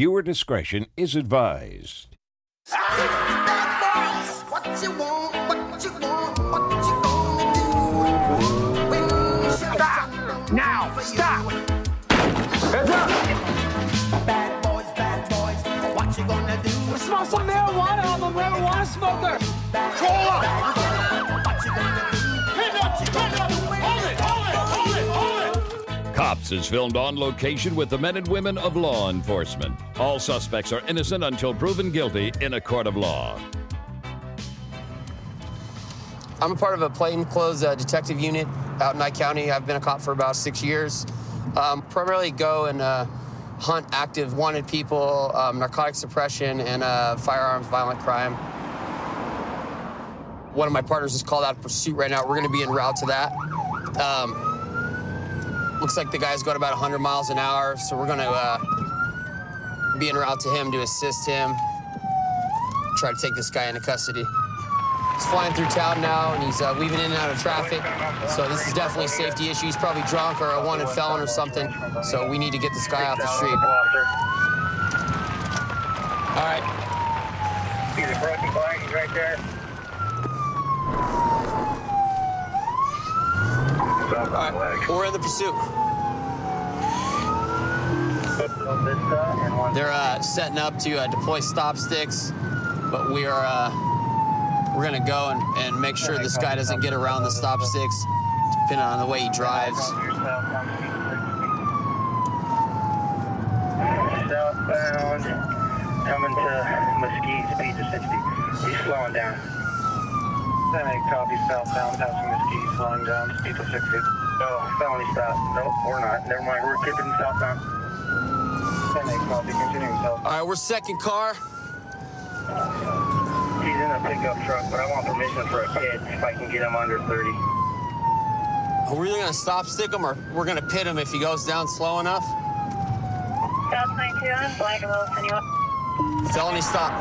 Viewer discretion is advised. What you want, what you want, what you gonna do when you stop now, stop. Heads up. Bad boys, what you gonna do? Smell some marijuana, I'm a marijuana smoker. What you gonna do? Cops is filmed on location with the men and women of law enforcement. All suspects are innocent until proven guilty in a court of law. I'm a part of a plainclothes detective unit out in Nye County. I've been a cop for about 6 years. Primarily go and hunt active wanted people, narcotic suppression, and firearms violent crime. One of my partners is called out of pursuit right now. We're going to be en route to that. Looks like the guy's going about 100 miles an hour, so we're going to be en route to him to assist him, try to take this guy into custody. He's flying through town now, and he's weaving in and out of traffic, so this is definitely a safety issue. He's probably drunk or a wanted felon or something, so we need to get this guy off the street. All right. See the broken flag right there? All right, we're in the pursuit. They're setting up to deploy stop sticks, but we're gonna go and make sure this guy doesn't get around the stop sticks, depending on the way he drives. Southbound, coming to Mesquite, speed to 60. He's slowing down. Copy southbound, passing Mesquite, slowing down, speed to 60. Oh, felony stop. Nope, we're not. Never mind, we're keeping southbound. Copy, continuing southbound. All right, we're second car. He's in a pickup truck, but I want permission for a kid if I can get him under 30. Are we either gonna stop stick him or we're gonna pit him if he goes down slow enough? South 92 on Black and Wilson, you want? Felony stop.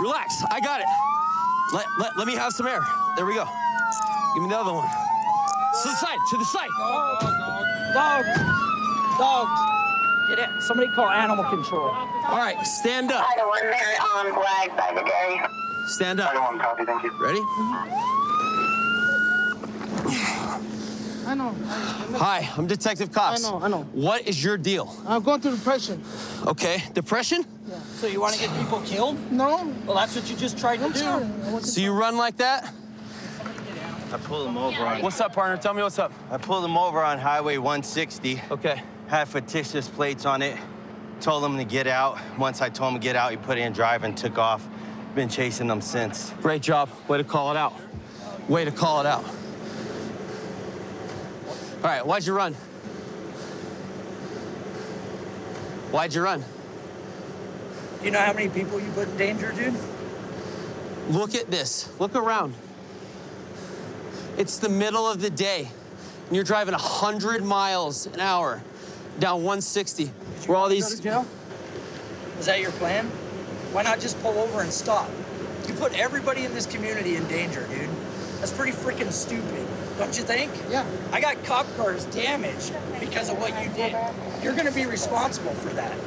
Relax. I got it. Let me have some air. There we go. Give me the other one. To the side. Dogs. Get it. Somebody call animal control. All right, stand up. I don't want there on Black by the day. Stand up. I don't want copy, thank you. Ready? I know. Hi, I'm Detective Cops. I know. What is your deal? I'm going through depression. Okay, depression? Yeah. So you want to get people killed? No. Well, that's what you just tried to do. Sorry. So you run like that? I pulled him over on... What's up, partner? Tell me what's up. I pulled him over on Highway 160. Okay. Had fictitious plates on it. Told him to get out. Once I told him to get out, he put it in drive and took off. Been chasing them since. Great job. Way to call it out. Way to call it out. All right, why'd you run? Why'd you run? You know how many people you put in danger, dude? Look at this. Look around. It's the middle of the day, and you're driving 100 miles an hour down 160. Where all these... Go to jail? Is that your plan? Why not just pull over and stop? You put everybody in this community in danger, dude. That's pretty freaking stupid, don't you think? Yeah. I got cop cars damaged because of what you did. You're gonna be responsible for that.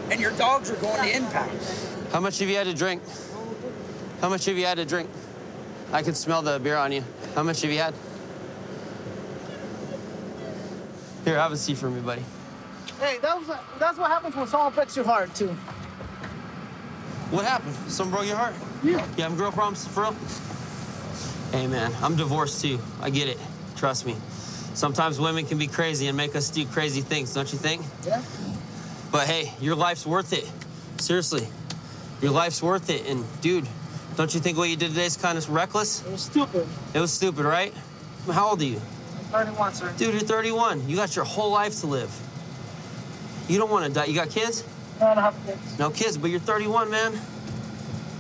And your dogs are going to impound. How much have you had to drink? How much have you had to drink? I can smell the beer on you. How much have you had? Here, have a seat for me, buddy. Hey, that's what happens when someone breaks your heart, too. What happened? Someone broke your heart? Yeah. You having girl problems, for real? Hey, man, I'm divorced, too. I get it. Trust me. Sometimes women can be crazy and make us do crazy things, don't you think? Yeah. But, hey, your life's worth it. Seriously. Your life's worth it. And, dude, don't you think what you did today is kind of reckless? It was stupid. It was stupid, right? How old are you? I'm 31, sir. Dude, you're 31. You got your whole life to live. You don't want to die. You got kids? No, I don't have kids. No kids, but you're 31, man.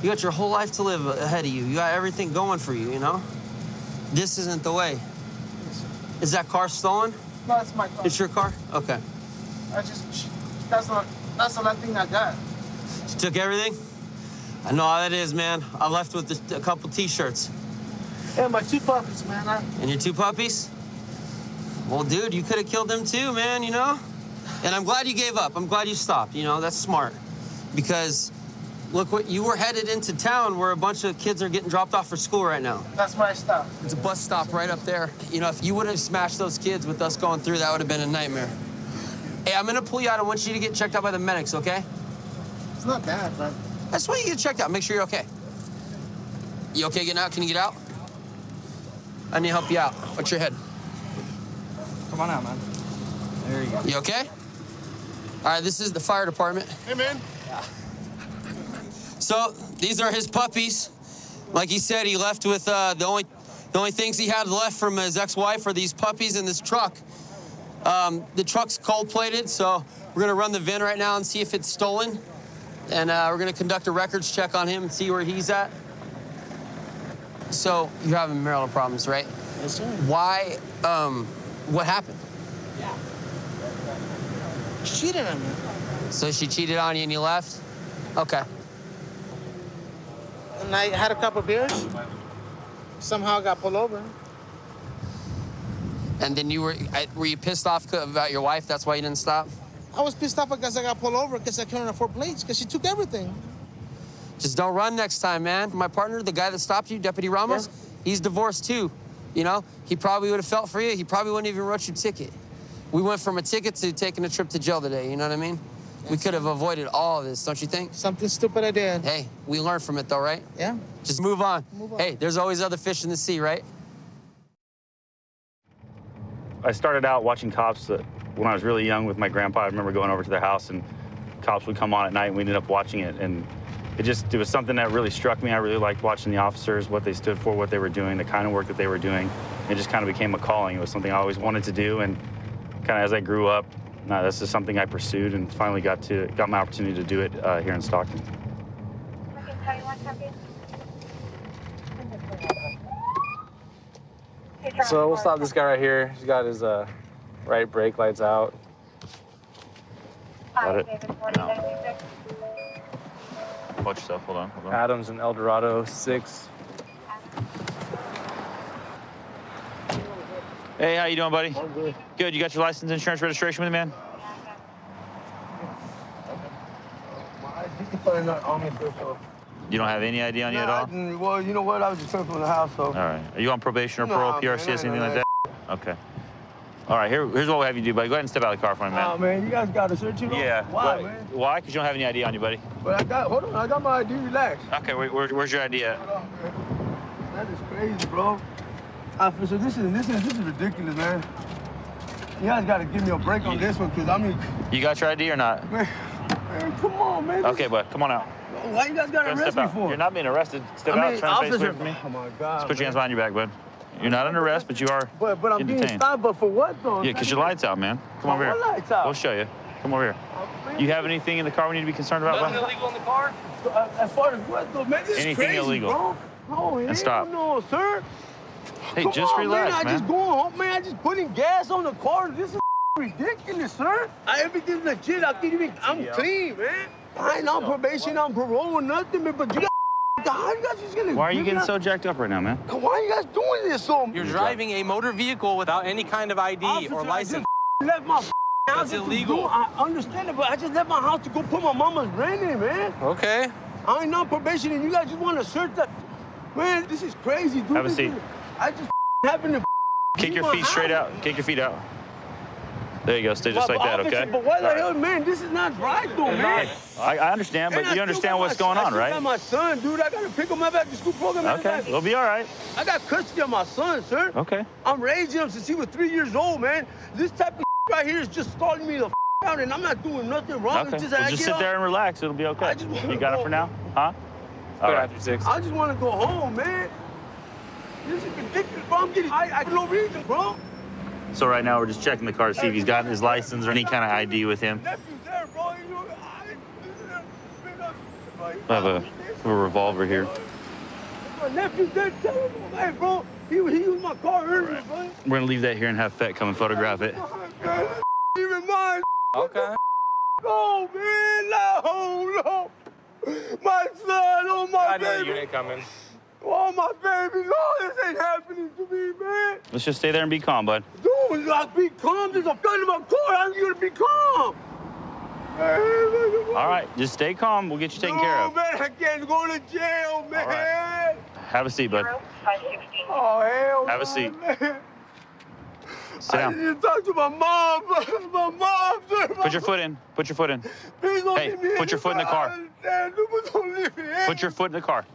You got your whole life to live ahead of you. You got everything going for you, you know? This isn't the way. Is that car stolen? No, it's my car. It's your car? Okay. That's the last thing I got. She took everything? I know how that is, man. I'm left with a couple T-shirts. Yeah, my 2 puppies, man. And your 2 puppies? Well, dude, you could have killed them too, man, you know? And I'm glad you gave up. I'm glad you stopped, you know? That's smart. Because look, what you were headed into town where a bunch of kids are getting dropped off for school right now. That's why I stopped. It's a bus stop right up there. You know, if you would have smashed those kids with us going through, that would have been a nightmare. Hey, I'm gonna pull you out. I want you to get checked out by the medics, okay? It's not bad, but... I just want you to get checked out. Make sure you're okay. You okay getting out? Can you get out? I need to help you out. What's your head? Come on out, man. There you go. You okay? All right, this is the fire department. Hey, man. So these are his puppies. Like he said, he left with the only things he had left from his ex-wife are these puppies and this truck. The truck's cold-plated, so we're gonna run the VIN right now and see if it's stolen. And we're gonna conduct a records check on him and see where he's at. So you're having marital problems, right? Yes, sir. Why? What happened? She cheated on me. So she cheated on you and you left? Okay. And I had a couple beers. Somehow I got pulled over. And then were you pissed off about your wife? That's why you didn't stop? I was pissed off because I got pulled over because I couldn't afford plates because she took everything. Just don't run next time, man. My partner, the guy that stopped you, Deputy Ramos, he's divorced too. You know, he probably would have felt for you. He probably wouldn't even wrote you a ticket. We went from a ticket to taking a trip to jail today, you know what I mean? We could have avoided all of this, don't you think? Something stupid I did. Hey, we learned from it though, right? Yeah. Just move on. Hey, there's always other fish in the sea, right? I started out watching cops when I was really young with my grandpa. I remember going over to their house and cops would come on at night and we ended up watching it. And it was something that really struck me. I really liked watching the officers, what they stood for, what they were doing, the kind of work that they were doing. It just kind of became a calling. It was something I always wanted to do. And kind of as I grew up, this is something I pursued and finally got my opportunity to do it here in Stockton. So we'll stop this guy right here. He's got his right brake lights out. Got it? No. Watch yourself, hold on. Adams and El Dorado 6. Hey, how you doing, buddy? I'm good. Good, you got your license, insurance, registration with me, man? You don't have any ID on you at all? Well, you know what? I was just from the house, so. All right. Are you on probation or parole, PRCS, anything like that? Okay. All right, here's what we'll have you do, buddy. Go ahead and step out of the car for me, man. Oh, man, you guys got to search you, though? Yeah. Why, man? Why? Because you don't have any ID on you, buddy. But hold on, I got my ID, relax. Okay, where's your ID at? Hold on, man. That is crazy, bro. Officer, this is ridiculous, man. You guys got to give me a break on this one, because, I mean... You got your ID or not? Man, come on, man. Okay, bud, come on out. Why you guys got to arrest me for? You're not being arrested. Step out, try to face away from me. Oh, my God. Just put your hands behind your back, bud. You're not under arrest, but you are But I'm being detained. stopped, but for what, though? Yeah, because your light's out, man. Come over here. What light's out? We'll show you. Come over here. You have anything in the car we need to be concerned about? Nothing illegal in the car? As far as what, though? Man, this is Anything crazy, illegal. bro. No, And stop. No, sir. Hey, Come just on, relax, man. I just going home, man. I just putting gas on the car. This is ridiculous, sir. Everything's legit. I'm clean, man. I ain't on probation, on parole, or nothing, man. But you how you guys just gonna... Why are you getting so jacked up right now, man? Why are you guys doing this so... You're driving a motor vehicle without any kind of ID or license. I just left my house. That's illegal. I understand it, but I just left my house to go put my mama's rent in, man. Okay. I ain't on probation, and you guys just want to search that. Man, this is crazy, dude. Have a seat. I just happened to Kick your feet straight out. Kick your feet out. There you go. Stay just like that, okay? But why the hell, man? This is not right, though, man. I understand, but you understand what's going on, right? I got my son, dude. I got to pick him up after school program. Okay, we'll be all right. I got custody of my son, sir. Okay. I'm raising him since he was 3 years old, man. This type of right here is just stalling me the out, and I'm not doing nothing wrong. Okay. It's just, Well, just sit there and relax. It'll be okay. You got it for now? Huh? All right. After 6. I just want to go home, man. This is ridiculous, bro. I no reason, bro. So right now we're just checking the car to see if he's got his license or any kind of ID with him. There, bro. I have a revolver here. My nephew's there. Tell him, hey, bro. He used my car earlier, bro. We're gonna leave that here and have Fett come and photograph it. Even mine, Okay. Oh, man, no. My son, oh, my baby. I know the unit coming. Oh, my baby, no, this ain't happening to me, man. Let's just stay there and be calm, bud. Dude, like, be calm. There's a gun in my car. I'm gonna be calm. All right, just stay calm. We'll get you taken care of. Man, I can't go to jail, man. Right. Have a seat, bud. Oh, hell Have a seat. Man. Sit down. I need to talk to my mom. My mom, sir. Put your foot in. Put your foot in. Please don't Hey, leave me put your foot in the car. Don't leave me in. Put your foot in the car.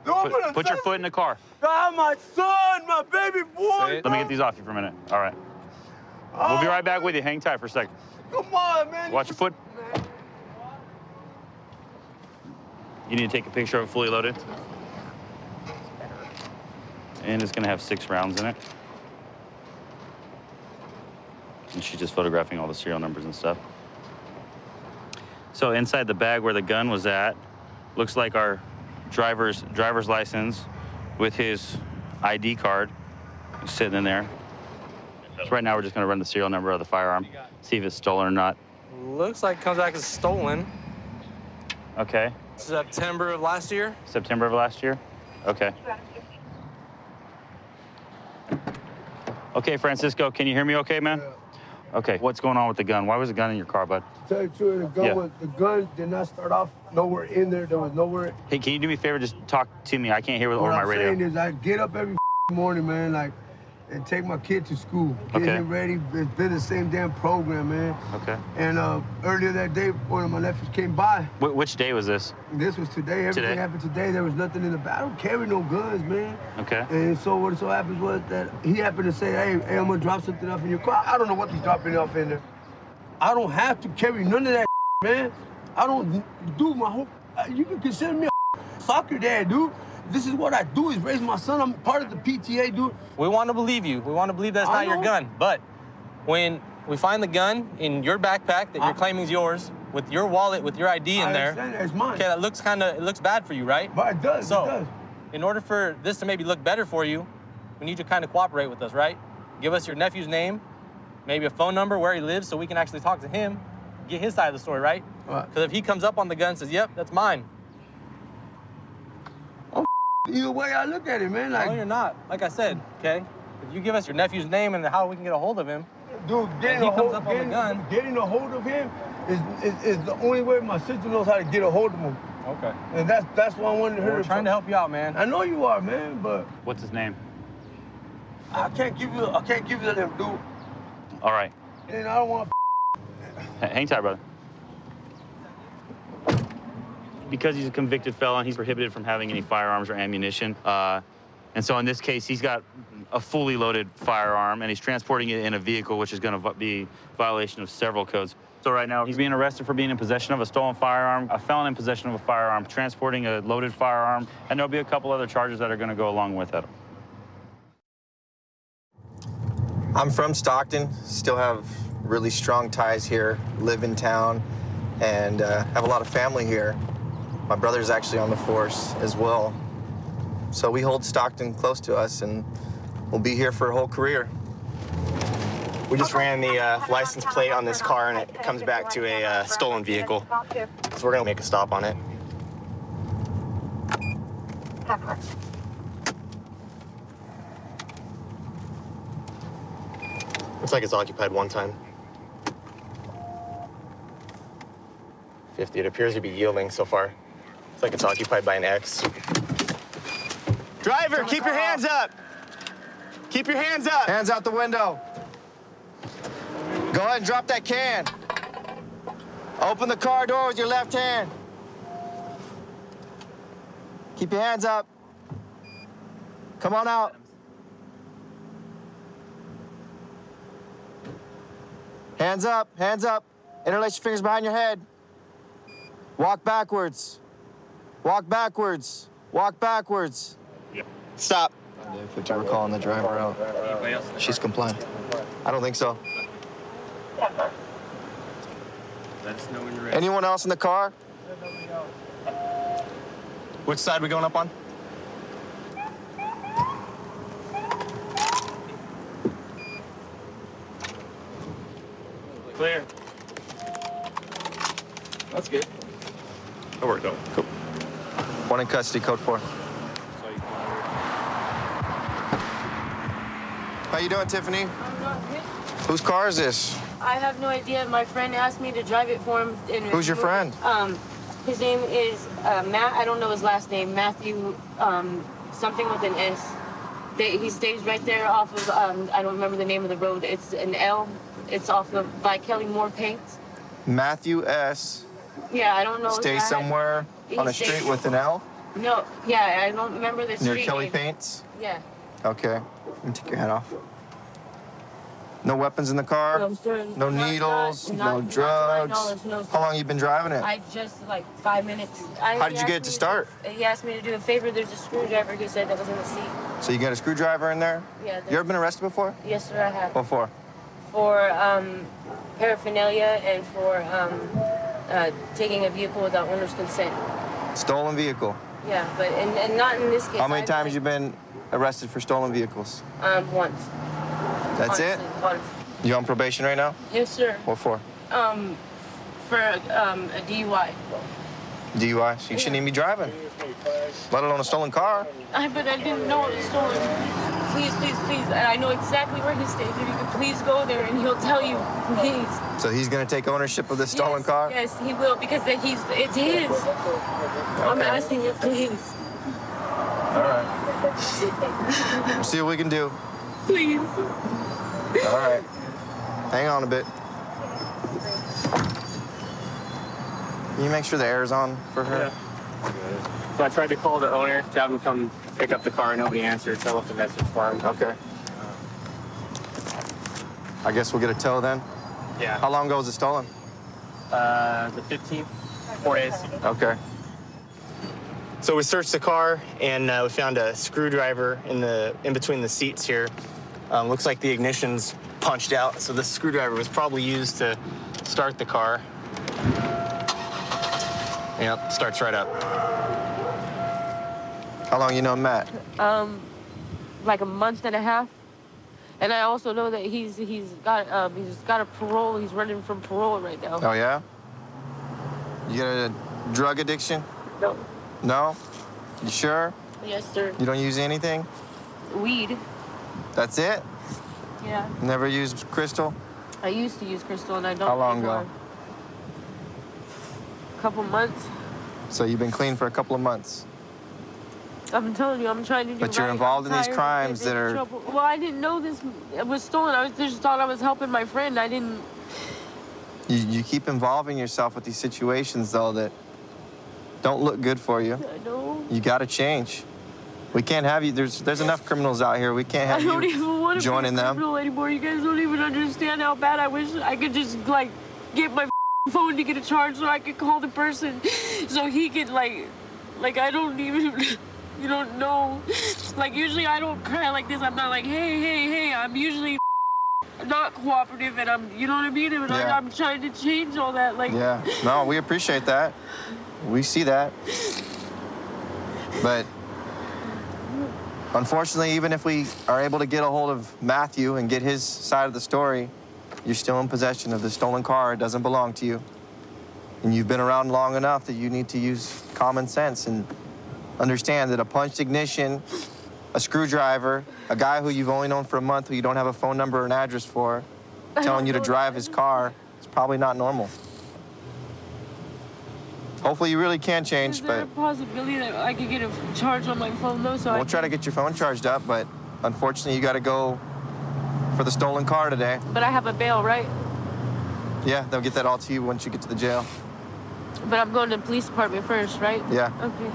No, Put your foot in the car. God, my son, my baby boy. Let me get these off you for a minute. All right. We'll be right back with you. Hang tight for a second. Come on, man. Watch your foot. You need to take a picture of it fully loaded. And it's gonna have 6 rounds in it. And she's just photographing all the serial numbers and stuff. So inside the bag where the gun was at, looks like our driver's license with his ID card sitting in there. So right now we're just gonna run the serial number of the firearm, see if it's stolen or not. Looks like it comes back as stolen. Okay. September of last year? September of last year? Okay. Okay, Francisco, can you hear me okay, man? Yeah. Okay, what's going on with the gun? Why was the gun in your car, bud? Tell you the truth, the gun did not start off nowhere in there. There was nowhere. Hey, can you do me a favor? Just talk to me. I can't hear over my radio. What I'm saying is I get up every morning, man, like, and take my kid to school. Get him ready. It's been the same damn program, man. Okay. And earlier that day, one of my nephews came by. Which day was this? This was today. Everything happened today. There was nothing in the bag. I don't carry no guns, man. Okay. And so what so happens was that he happened to say, hey, I'm gonna drop something off in your car. I don't know what he's dropping off in there. I don't have to carry none of that, man. I don't do my whole. You can consider me a soccer dad, dude. This is what I do, is raise my son. I'm part of the PTA, dude. We want to believe you. We want to believe that's not your gun. But when we find the gun in your backpack that you're claiming is yours, with your wallet, with your ID in there. It's mine. Okay, that looks it looks bad for you, right? But it does, so, it does. In order for this to maybe look better for you, we need you to kind of cooperate with us, right? Give us your nephew's name, maybe a phone number, where he lives, so we can actually talk to him, get his side of the story, right? Because if he comes up on the gun and says, yep, that's mine. Either way I look at it, man. Like, no, you're not. Like I said, okay? If you give us your nephew's name and how we can get a hold of him, dude, getting a hold of him is the only way my sister knows how to get a hold of him. Okay. And that's why I wanted her. We're trying to help you out, man. I know you are, man, but what's his name? I can't give you the name, dude. All right. And I don't want to. Hang tight, brother. Because he's a convicted felon, he's prohibited from having any firearms or ammunition. And so in this case, he's got a fully loaded firearm, and he's transporting it in a vehicle, which is going to be a violation of several codes. So right now, he's being arrested for being in possession of a stolen firearm, a felon in possession of a firearm, transporting a loaded firearm, and there'll be a couple other charges that are going to go along with it. I'm from Stockton, still have really strong ties here, live in town, and have a lot of family here. My brother's actually on the force as well. So we hold Stockton close to us, and we'll be here for a whole career. We just ran the license plate on this car, and it comes back to a stolen vehicle. So we're gonna make a stop on it. Looks like it's occupied one time. 50, it appears to be yielding so far. Looks like it's occupied by an X. Driver, keep your hands up! Keep your hands up! Hands out the window. Go ahead and drop that can. Open the car door with your left hand. Keep your hands up. Come on out. Hands up, hands up. Interlace your fingers behind your head. Walk backwards. Walk backwards. Walk backwards. Stop. If we're calling the driver out, she's compliant. I don't think so. Anyone else in the car? Which side are we going up on? Clear. That's good. That worked out. Cool. One in custody, code 4. How you doing, Tiffany? I'm not good. Whose car is this? I have no idea. My friend asked me to drive it for him. Who's your friend? His name is Matt. I don't know his last name. Matthew, something with an S. He stays right there off of, I don't remember the name of the road. It's an L. It's off of, by Kelly Moore Paints. Matthew S. Yeah, I don't know. Stays somewhere on a street with an L? No, yeah, I don't remember the street Near Kelly name. Paints? Yeah. Okay. Let me take your hat off. No weapons in the car? No, sir. No needles? No drugs? No, How long you been driving it? I just, like, 5 minutes. How did you get it to start? He asked me to do a favor. There's a screwdriver he said that was in the seat. So you got a screwdriver in there? Yeah. You ever been arrested before? Yes, sir, I have. What for? For paraphernalia and for taking a vehicle without owner's consent. Stolen vehicle? Yeah, but and not in this case. How many times you been arrested for stolen vehicles? Once. That's Honestly, it? Once. You on probation right now? Yes, sir. What for? For a DUI. DUI? So you shouldn't even be driving. Let alone a stolen car. But I didn't know it was stolen. Please, please, please. And I know exactly where he stays. If you could please go there and he'll tell you, please. So he's gonna take ownership of this stolen car? Yes, he will, because it's his. I'm asking you, please. All right. We'll see what we can do. Please. All right. Hang on a bit. Can you make sure the air's on for her? So I tried to call the owner to have him come pick up the car. Nobody answered, so I left a message for him. Okay. I guess we'll get a tow then? Yeah. How long ago was it stolen? The 15th, 4 days. Okay. So we searched the car and we found a screwdriver in between the seats here. Looks like the ignition's punched out, so this screwdriver was probably used to start the car. Yep, starts right up. How long you know Matt? Like a month and a half. And I also know that he's got a parole. He's running from parole right now. Oh yeah? You got a drug addiction? No. No? You sure? Yes, sir. You don't use anything? Weed. That's it? Yeah. Never used crystal? I used to use crystal, and I don't. How long anymore. ago? A couple months. So you've been clean for a couple of months? I'm telling you, I'm trying to do. But you're right. involved in I'm these tired of crimes getting that in are. trouble. Well, I didn't know this was stolen. I just thought I was helping my friend. I didn't. You keep involving yourself with these situations, though, that don't look good for you. I know. You got to change. We can't have you. There's enough criminals out here. We can't have I don't even you want to joining be a them. criminal anymore. You guys don't even understand how bad I wish I could just like get my phone to get a charge so I could call the person, so he could like I don't even. You don't know. Like, usually I don't cry like this. I'm not like, hey, hey, hey. I'm usually not cooperative, and you know what I mean? And Yeah. I'm trying to change all that. Like, Yeah. No, we appreciate that. We see that. But unfortunately, even if we are able to get a hold of Matthew and get his side of the story, you're still in possession of the stolen car. It doesn't belong to you. And you've been around long enough that you need to use common sense and understand that a punched ignition, a screwdriver, a guy who you've only known for a month who you don't have a phone number or an address for, telling you to drive his car, it's probably not normal. Hopefully you really can change, is there a but possibility that I could get a charge on my phone, though? So we'll try to get your phone charged up, but unfortunately you got to go for the stolen car today. But I have a bail, right? Yeah, they'll get that all to you once you get to the jail. But I'm going to the police department first, right? Yeah. Okay.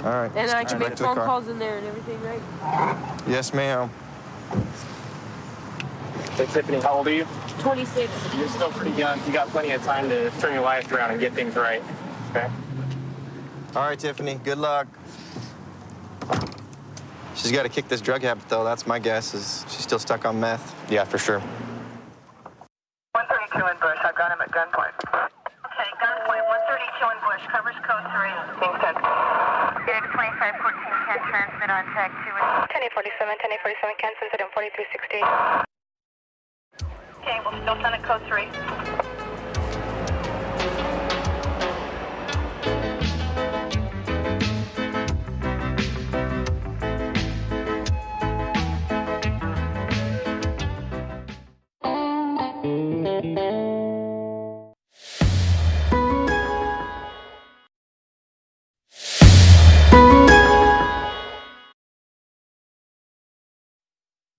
All right. And I All can right, make back to the phone car. calls in there and everything, right? Yes, ma'am. So, Tiffany, how old are you? 26. You're still pretty young. You got plenty of time to turn your life around and get things right. Okay? All right, Tiffany, good luck. She's got to kick this drug habit, though. That's my guess, is she's still stuck on meth. Yeah, for sure. 132 in Bush. I've got him at gunpoint. Okay, gunpoint. 132 in Bush. Covers code 3. Being sent. Unit 2514 can transmit on tag 2. 1047 can send it on 4360. Okay, we'll still send it code 3.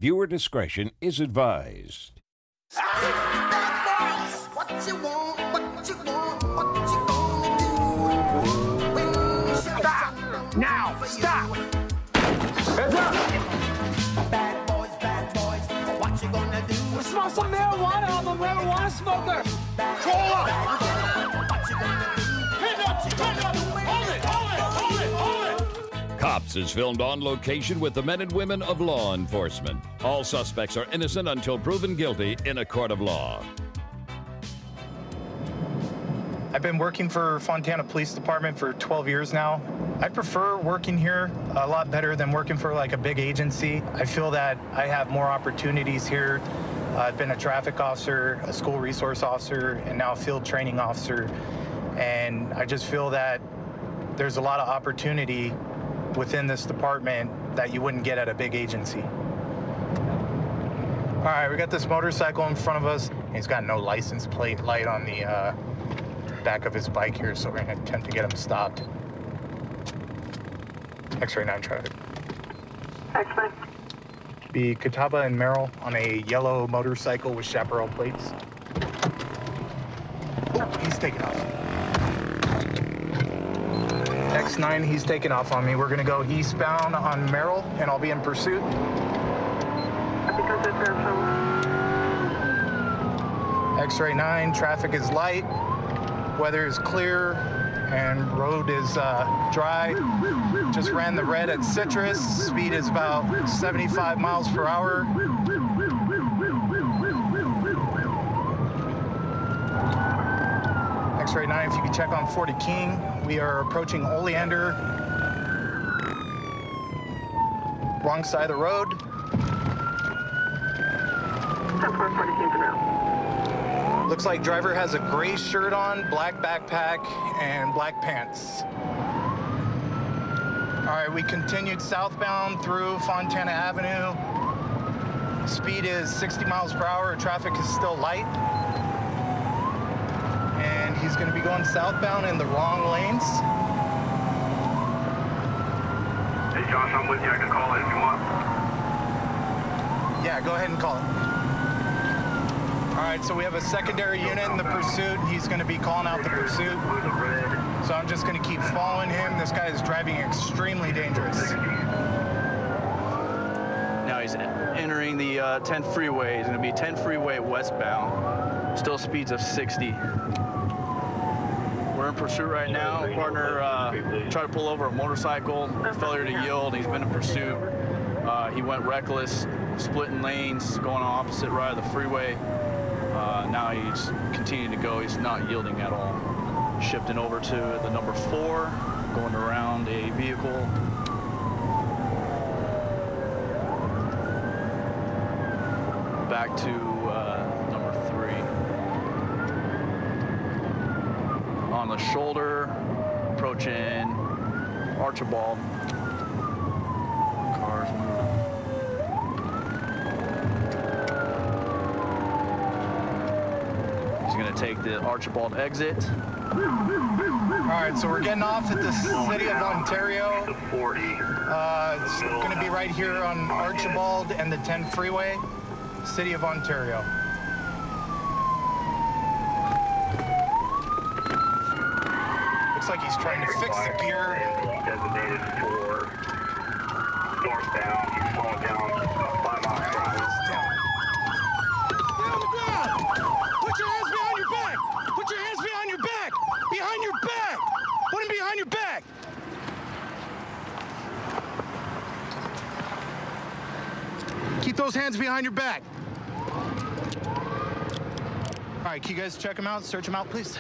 Viewer discretion is advised. What you want, what you want, what you gonna do? When stop! Now, stop! Heads up! Bad boys, what you gonna do? Smoke some marijuana, I'm a marijuana smoker! Roll up! What you gonna do? Cops is filmed on location with the men and women of law enforcement. All suspects are innocent until proven guilty in a court of law. I've been working for Fontana Police Department for 12 years now. I prefer working here a lot better than working for like a big agency. I feel that I have more opportunities here. I've been a traffic officer, a school resource officer, and now a field training officer. And I just feel that there's a lot of opportunity within this department that you wouldn't get at a big agency. All right, we got this motorcycle in front of us. He's got no license plate light on the back of his bike here, so we're gonna attempt to get him stopped. X-ray 9 traffic. X-ray. Be Catawba and Merrill on a yellow motorcycle with chaparral plates. He's taking off. X9, he's taking off on me. We're gonna go eastbound on Merrill, and I'll be in pursuit. X-ray 9, traffic is light, weather is clear, and road is dry. Just ran the red at Citrus. Speed is about 75 miles per hour. X-ray 9, if you could check on 40 King. We are approaching Oleander. Wrong side of the road. Looks like driver has a gray shirt on, black backpack, and black pants. All right, we continued southbound through Fontana Avenue. Speed is 60 miles per hour. Traffic is still light. And he's going to be going southbound in the wrong lanes. Hey, Josh, I'm with you. I can call it if you want. Yeah, go ahead and call it. All right, so we have a secondary unit in the pursuit. He's going to be calling out the pursuit. So I'm just going to keep following him. This guy is driving extremely dangerous. Now he's entering the 10th freeway. He's going to be 10th freeway westbound. Still speeds of 60. We're in pursuit right now. Partner tried to pull over a motorcycle, failure to yield. He's been in pursuit. He went reckless, splitting lanes, going on opposite right of the freeway. Now he's continuing to go. He's not yielding at all. Shifting over to the number 4, going around a vehicle. Back to number 3. On the shoulder, approaching Archibald. Cars moving. He's going to take the Archibald exit. All right, so we're getting off at the city of Ontario. It's going to be right here on Archibald and the 10 freeway, city of Ontario. Looks like he's trying to fix the gear. Designated for northbound. He's slowing down 5 miles per hour. Put your hands behind your back! Put your hands behind your back! Behind your back! Put them behind your back! Keep those hands behind your back. All right, can you guys check him out, search him out, please?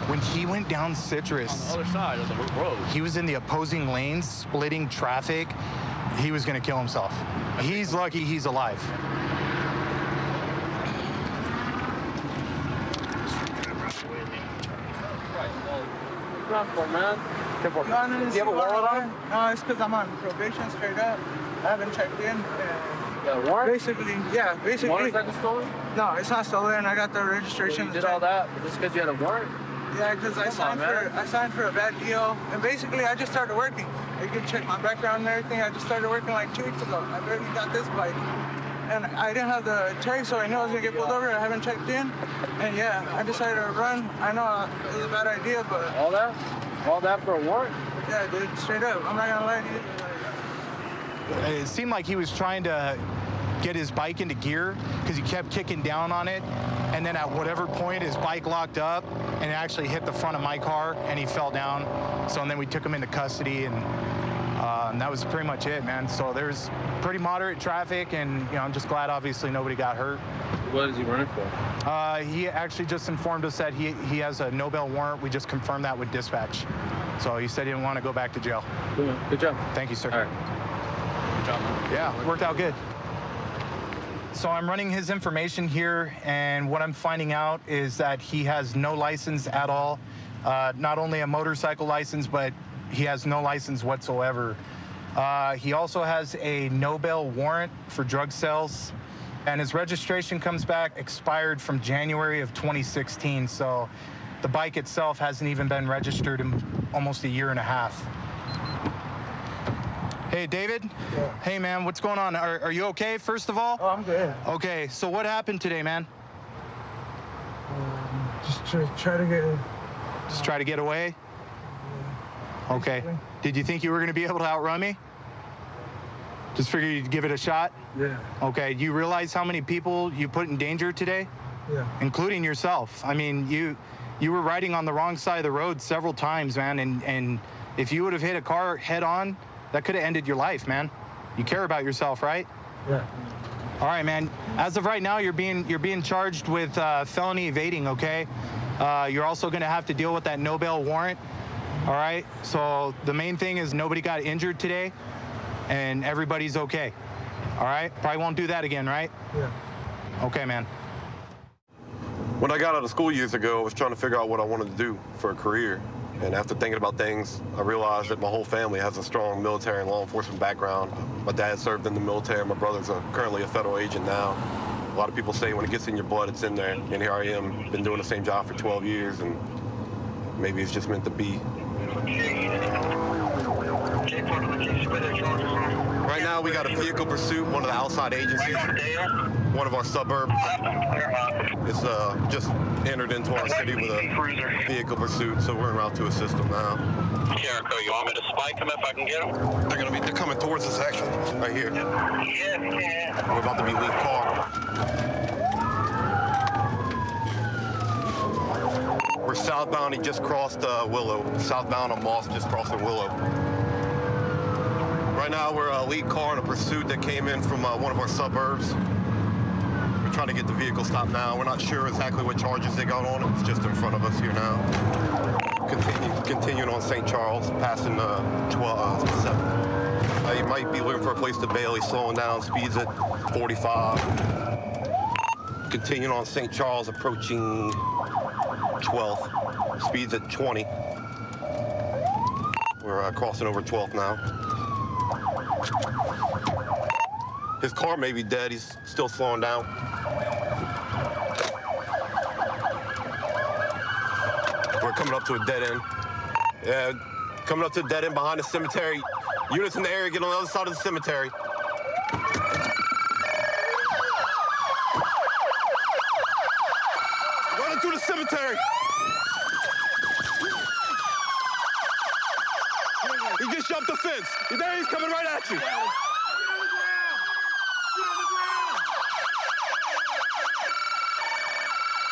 When he went down Citrus, on the other side of the road, he was in the opposing lanes, splitting traffic. He was gonna kill himself. He's lucky he's alive. Man. Do you have a wallet on? No, it's because I'm on probation straight up. I haven't checked in. Got a warrant? Basically, yeah, basically. Motorcycle stolen? No, it's not stolen. I got the registration. So you did all that just because you had a warrant? Yeah, because I signed for a bad deal, and basically I just started working. they could check my background and everything. I just started working like 2 weeks ago. I barely got this bike. And I didn't have the tag, so I knew I was gonna get pulled over. I haven't checked in. And yeah, I decided to run. I know it was a bad idea, but... All that for a warrant? Yeah, dude, straight up. I'm not gonna lie to you. It seemed like he was trying to get his bike into gear because he kept kicking down on it. And then at whatever point, his bike locked up and it actually hit the front of my car and he fell down. So, and then we took him into custody and that was pretty much it, man. So there's pretty moderate traffic and, you know, I'm just glad obviously nobody got hurt. What is he running for? He actually just informed us that he has a no bail warrant. We just confirmed that with dispatch. So he said he didn't want to go back to jail. Good job. Thank you, sir. All right. Good job, man. Yeah, worked out good. So I'm running his information here, and what I'm finding out is that he has no license at all. Not only a motorcycle license, but he has no license whatsoever. He also has a no bail warrant for drug sales, and his registration comes back expired from January of 2016. So the bike itself hasn't even been registered in almost a year and a half. Hey, David. Yeah. Hey, man, what's going on? Are you okay, first of all? Oh, I'm good. Okay, so what happened today, man? Just try to get... Just try to get away? Okay. Did you think you were going to be able to outrun me? Just figured you'd give it a shot? Yeah. Okay, do you realize how many people you put in danger today? Yeah. Including yourself. I mean, you were riding on the wrong side of the road several times, man, and if you would have hit a car head on, that could have ended your life, man. You care about yourself, right? Yeah. All right, man. As of right now, you're being charged with felony evading, okay? You're also gonna have to deal with that no bail warrant, all right? So the main thing is nobody got injured today and everybody's okay, all right? Probably won't do that again, right? Yeah. Okay, man. When I got out of school years ago, I was trying to figure out what I wanted to do for a career. And after thinking about things, I realized that my whole family has a strong military and law enforcement background. My dad served in the military. My brother's currently a federal agent now. A lot of people say when it gets in your blood, it's in there. And here I am, been doing the same job for 12 years, and maybe it's just meant to be. Right now, we got a vehicle pursuit, one of the outside agencies. One of our suburbs is just entered into our city with a vehicle pursuit, so we're en route to assist them now. Jericho, you want me to spike them if I can get them? They're coming towards us, actually, right here. Yeah. We're about to be lead car. We're southbound. He just crossed Willow. Southbound on Moss, just crossing Willow. Right now, we're a lead car in a pursuit that came in from one of our suburbs. We're trying to get the vehicle stopped now. We're not sure exactly what charges they got on it. It's just in front of us here now. Continuing on St. Charles, passing 7. You might be looking for a place to bail. He's slowing down, speeds at 45. Continuing on St. Charles, approaching 12th, speeds at 20. We're crossing over 12th now. His car may be dead. He's still slowing down. We're coming up to a dead end. Yeah, coming up to a dead end behind the cemetery. Units in the area, get on the other side of the cemetery. Running through the cemetery. He just jumped the fence. There he's coming right at you.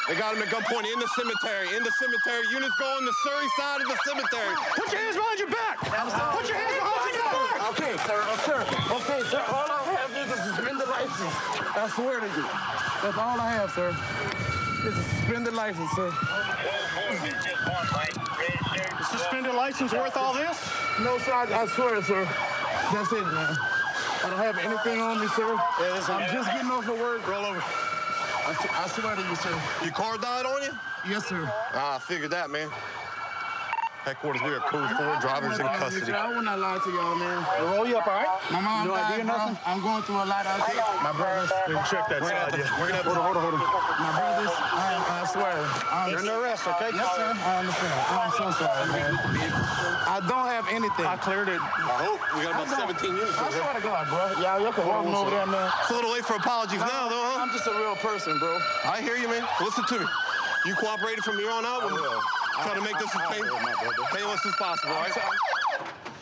They got him at gunpoint in the cemetery. Units go on the Surrey side of the cemetery. Put your hands behind your back. Put your hands behind your back. Okay, sir. Okay, sir. All I have is a suspended license. I swear to you. That's all I have, sir. It's a suspended license, sir. The suspended license worth all this? No, sir. I swear, sir. That's it, man. I don't have anything on me, sir. I'm just getting off of work. Roll over. I swear to you, sir. Your car died on you? Yes, sir. I figured that, man. Headquarters, we are code 4, drivers in custody. I will not lie to y'all, man. We'll roll you up, all right? My mom No died, idea, bro. nothing? I'm going through a lot out here. My brothers. Check that side, yeah. We're gonna have to, hold on. My brothers, I swear. You're under arrest, okay? Yes, sir. I understand. I'm so sorry, man. I don't have anything. I cleared it. I hope. We got about 17 units. I swear to God, bro. Y'all can walk over there, man. It's a little late for apologies now, though, huh? I'm just a real person, bro. I hear you, man. Listen to me. You cooperated from here on out. Try to make this as painless as possible, all right?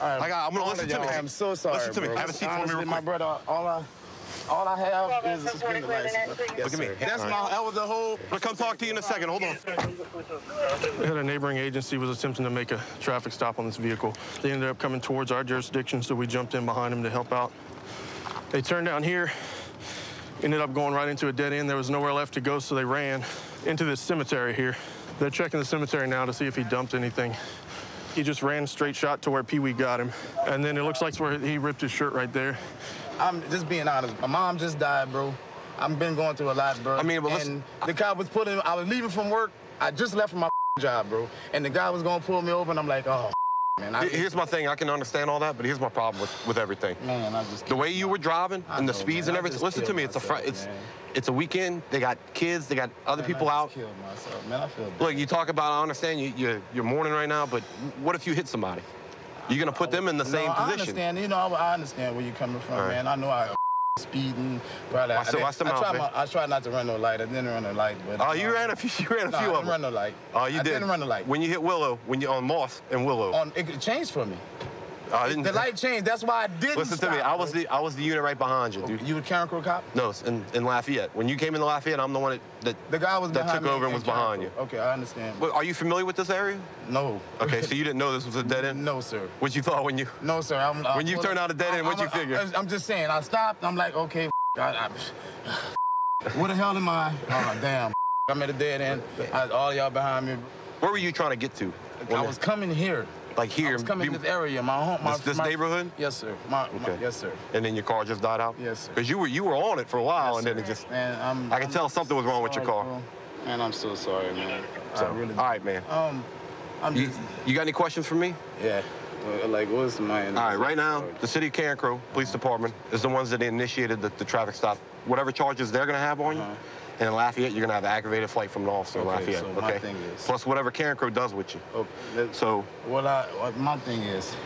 All right. I'm gonna listen to me. I'm so sorry, Listen to me. bro. Have a seat for me real Honestly, quick. my brother, all I have is a suspended license. Look at me. That's that was the whole. I'm gonna come talk to you in a second. Hold on. We had a neighboring agency was attempting to make a traffic stop on this vehicle. They ended up coming towards our jurisdiction, so we jumped in behind them to help out. They turned down here, ended up going right into a dead end. There was nowhere left to go, so they ran into this cemetery here. They're checking the cemetery now to see if he dumped anything. He just ran straight shot to where Pee Wee got him. And then it looks like where he ripped his shirt right there. I'm just being honest. My mom just died, bro. I've been going through a lot, bro. I mean, but and the guy was I was leaving from work. I just left from my job, bro. And the guy was gonna pull me over, and I'm like, oh, man. Here's my thing. I can understand all that, but here's my problem with everything. Man, I just the way you were driving and the speeds and everything. Listen to me. It's a weekend. They got kids. They got other people out. I killed myself, man. I feel bad. Look, you talk about. I understand you're mourning right now, but what if you hit somebody? You're gonna put them in the same I position. understand. You know, I understand where you're coming from, man. I know I speeding. Probably. Watch them out, man. I try not to run no light. I didn't run no light, but. Oh, you ran a few. You ran a few I of didn't them. run no light. Oh, you did. I didn't run no light. When you hit Willow, when you're on Moss and Willow. It changed for me. The light changed. That's why I didn't. Listen to me. I was the unit right behind you, dude. You were Karen Crow cop? No, it's in Lafayette. When you came into Lafayette, I'm the one that the guy was that took over and was behind you. Okay, I understand. Well, are you familiar with this area? No. Okay, so you didn't know this was a dead end? No, sir. What you thought when you? No, sir. When you turned out a dead end, what you figured? I'm just saying. I stopped. I'm like, okay, what the hell am I? Oh, damn. I'm at a dead end. All y'all behind me. Where were you trying to get to? I was coming here. Like here? I was coming in this area, my home. This neighborhood? Yes, sir. Yes, sir. And then your car just died out? Yes, sir. Because you were on it for a while, Yes, and then sir. it just. Man, I can tell something was wrong with your car. Bro. Man, I'm so sorry, man. So, I really. all right, man. You got any questions for me? Yeah. Like, what's my? All right, right now, the city of Karen Crow Police Department is the ones that initiated the traffic stop. Whatever charges they're going to have on you, and in Lafayette, you're going to have an aggravated flight from an officer in Lafayette. So okay. my thing is. Plus whatever Karen Crow does with you. Okay. So. What my thing is.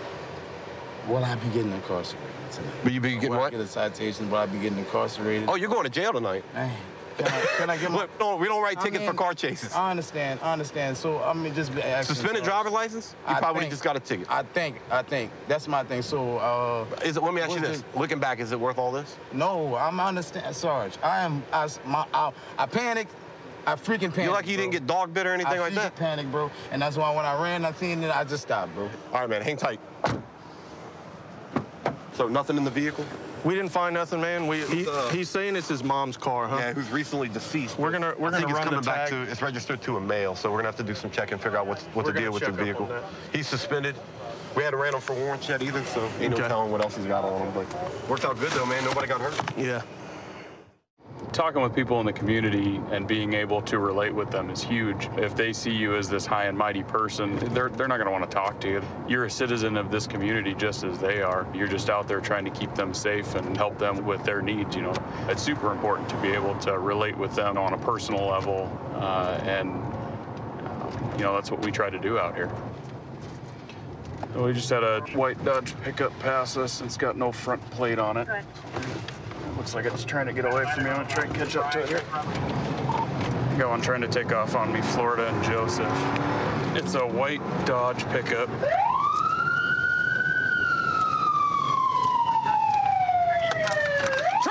Will I be getting incarcerated tonight? Will you be getting what? Will I get a citation? Will I be getting incarcerated? Oh, you're going to jail tonight. Man. Can I get my... Look, we don't write tickets for car chases. I understand. So, I mean, just asking... Suspended driver's license? You probably just got a ticket. I think. That's my thing. So, let me ask you this. Looking back, is it worth all this? No, I understand, Sarge. I panicked. I freaking panicked. You're like you didn't get dog bit or anything like that? I panicked, bro. And that's why when I ran, I seen it, I just stopped, bro. All right, man, hang tight. So nothing in the vehicle? We didn't find nothing, man. He's saying it's his mom's car, huh? Yeah, who's recently deceased. We're gonna run the tag. It's registered to a male, so we're gonna have to do some checking, figure out what the deal with the vehicle. He's suspended. We hadn't ran him for warrants yet either, so ain't no telling what else he's got on him. But worked out good though, man. Nobody got hurt. Yeah. Talking with people in the community and being able to relate with them is huge. If they see you as this high and mighty person, they're not going to want to talk to you. You're a citizen of this community just as they are. You're just out there trying to keep them safe and help them with their needs, you know. It's super important to be able to relate with them on a personal level, you know, that's what we try to do out here. We just had a white Dodge pickup pass us. It's got no front plate on it. Looks like it's trying to get away from me. I'm gonna try and catch up to it here. Got one trying to take off on me, Florida and Joseph. It's a white Dodge pickup. Turn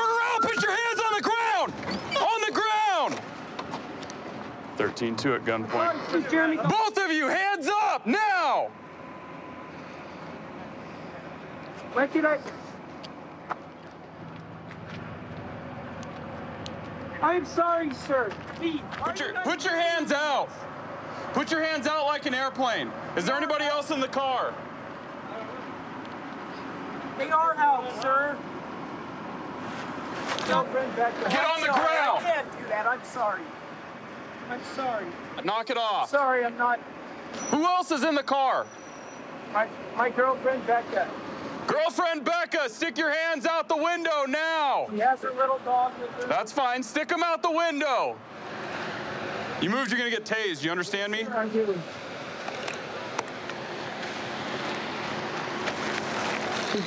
around, put your hands on the ground! On the ground! 13-2 at gunpoint. Both of you, hands up, now! Where did I... I'm sorry, sir. Please. Put your hands out. Put your hands out like an airplane. Is there anybody else in the car? They are out, sir. Get on the ground. I can't do that. I'm sorry. I'm sorry. Knock it off. Sorry, I'm not. Who else is in the car? My girlfriend, Becca. Girlfriend Becca, stick your hands out the window now. She has her little dog with her. That's fine. Stick them out the window. You moved, you're going to get tased. You understand me? I do.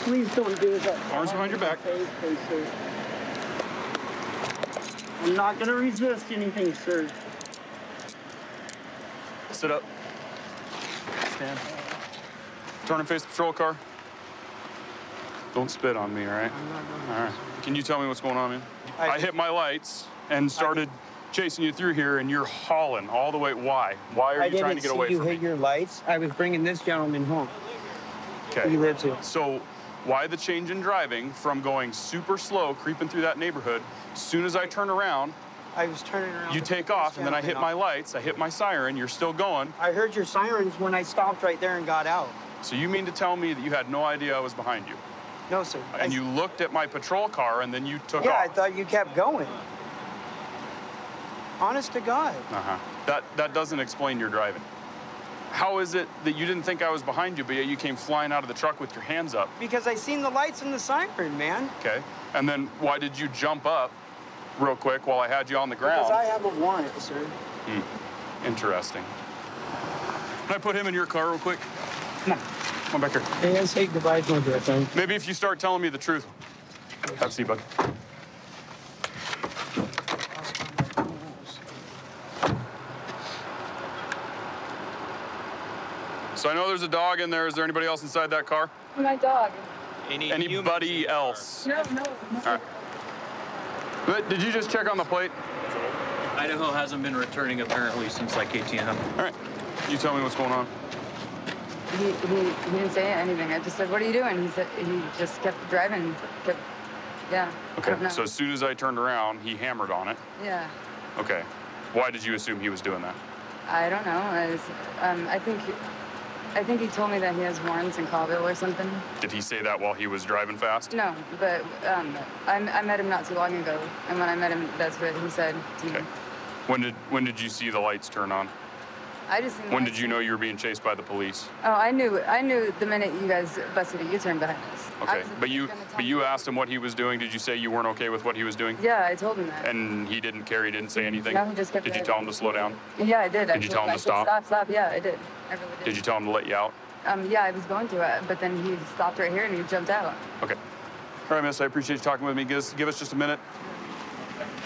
Please don't do that. Arms behind your back. I'm not going to resist anything, sir. Sit up. Stand. Turn and face the patrol car. Don't spit on me, all right? All right. Can you tell me what's going on, man? I hit my lights and started chasing you through here, and you're hauling all the way. Why? Why are you trying to get away from me? I didn't see you hit your lights. I was bringing this gentleman home. Okay. He lives here. So why the change in driving from going super slow, creeping through that neighborhood, as soon as I turn around, I was turning around. you take off, and then I hit my lights, I hit my siren, you're still going. I heard your sirens when I stopped right there and got out. So you mean to tell me that you had no idea I was behind you? No, sir. And you looked at my patrol car, and then you took off? Yeah, I thought you kept going. Honest to God. Uh-huh. That doesn't explain your driving. How is it that you didn't think I was behind you, but yet you came flying out of the truck with your hands up? Because I seen the lights and the siren, man. Okay. And then why did you jump up real quick while I had you on the ground? Because I have a warrant, sir. Interesting. Can I put him in your car real quick? Come on. Come on back here. Hey, guys, say goodbye to my girlfriend. Maybe if you start telling me the truth. Have a seat, bud. So I know there's a dog in there. Is there anybody else inside that car? My dog. Anybody else? No. All right. But did you just check on the plate? Idaho hasn't been returning apparently since like 1800. All right. You tell me what's going on. He didn't say anything. I just said, "What are you doing?" He said he just kept driving. Yeah. Okay. So as soon as I turned around, he hammered on it. Yeah. Okay. Why did you assume he was doing that? I don't know. I think he told me that he has warrants in Colville or something. Did he say that while he was driving fast? No, but I met him not too long ago, and when I met him, that's what he said to me. When did you see the lights turn on? I just seen When did you know you were being chased by the police? Oh, I knew the minute you guys busted a U-turn behind us. Okay, but you asked him what he was doing. Did you say you weren't okay with what he was doing? Yeah, I told him that. And he didn't care. He didn't say anything. No, he just kept Did you driving. tell him to slow down? Yeah, I did. Did you tell him to stop? Stop. Yeah, I did. I really did. Did you tell him to let you out? Yeah, I was going to, but then he stopped right here and he jumped out. Okay. All right, miss. I appreciate you talking with me. Give us just a minute.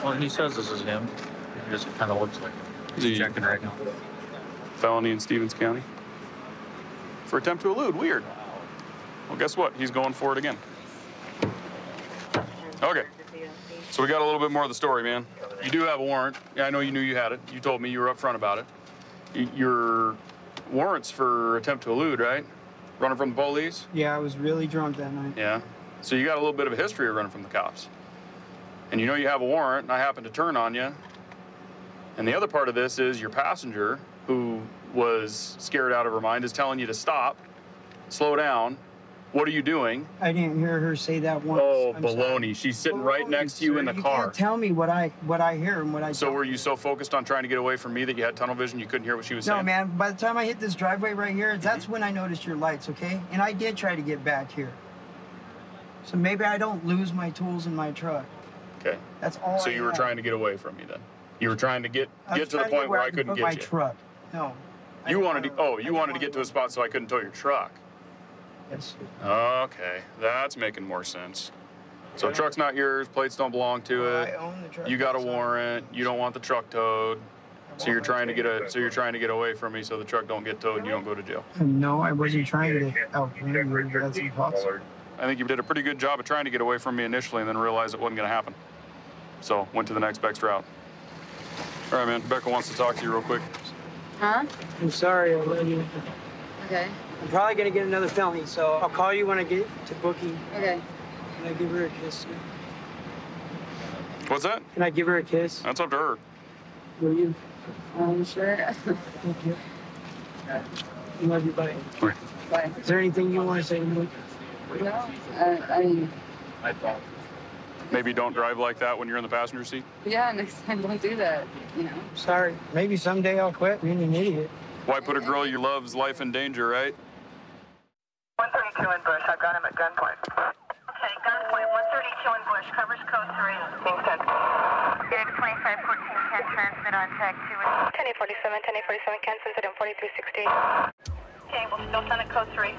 Well, he says this is him. It just kind of looks like him. He's checking right now. Felony in Stevens County for attempt to elude. Weird. Well, guess what? He's going for it again. Okay. So we got a little bit more of the story, man. You do have a warrant. Yeah, I know you knew you had it. You told me you were upfront about it. Your warrant's for attempt to elude, right? Running from the police? Yeah, I was really drunk that night. Yeah. So you got a little bit of a history of running from the cops. And you know you have a warrant, and I happen to turn on you. And the other part of this is your passenger, who was scared out of her mind, is telling you to stop, slow down. What are you doing? I didn't hear her say that once. Oh, baloney. She's sitting right next to you in the car. You can't tell me what I hear and what I So were you so focused on trying to get away from me that you had tunnel vision you couldn't hear what she was saying? No, man. By the time I hit this driveway right here, that's when I noticed your lights, okay? And I did try to get back here. So maybe I don't lose my tools in my truck. Okay. That's all So you were trying to get away from me then? You were trying to get to the point where I couldn't get my you? truck. No. You wanted to get to a spot so I couldn't tow your truck? Yes. Okay, that's making more sense. So the truck's not yours, plates don't belong to it. I own the truck. You got a warrant, you don't want the truck towed. So you're trying to get away from me so the truck don't get towed and you don't go to jail. No, I wasn't trying to outrun you. That's impossible. I think you did a pretty good job of trying to get away from me initially and then realized it wasn't going to happen. So went to the next best route. All right, man. Becca wants to talk to you real quick. Huh? I'm sorry, I love you. Okay. I'm probably gonna get another felony, so I'll call you when I get to booking. Okay. Can I give her a kiss? What's that? Can I give her a kiss? That's up to her. Will you? Sure. Thank you. I love you, buddy. Bye. Is there anything you want to say to me? No. I mean. Maybe don't drive like that when you're in the passenger seat. Yeah, next time don't do that. You know. Sorry. Maybe someday I'll quit being an idiot. Why put a girl you love's life in danger, right? 132 in Bush. I've got him at gunpoint. Okay, gunpoint. 132 in Bush. Covers code 3. Being sent. Unit 2514 can transmit on tag 2. 1047 can send it on 4360. Okay, we'll still send it code 3.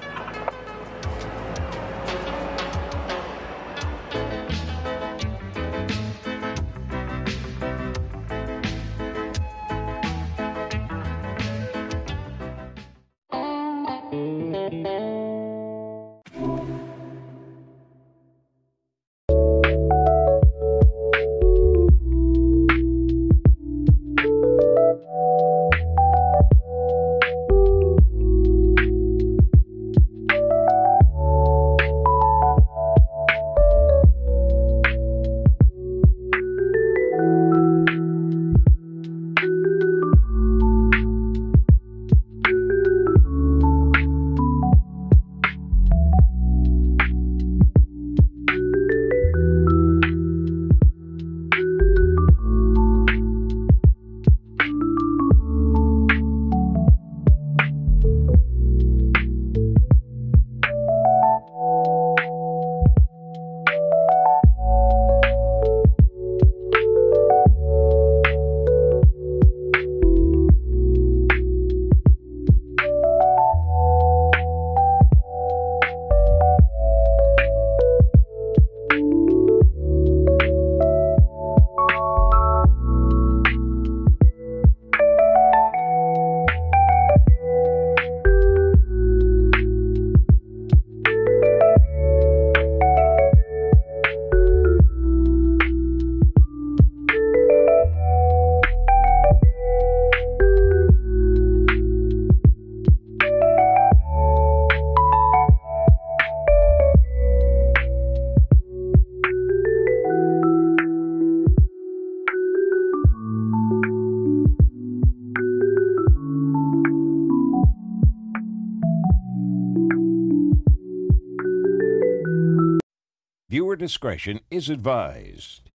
Viewer discretion is advised.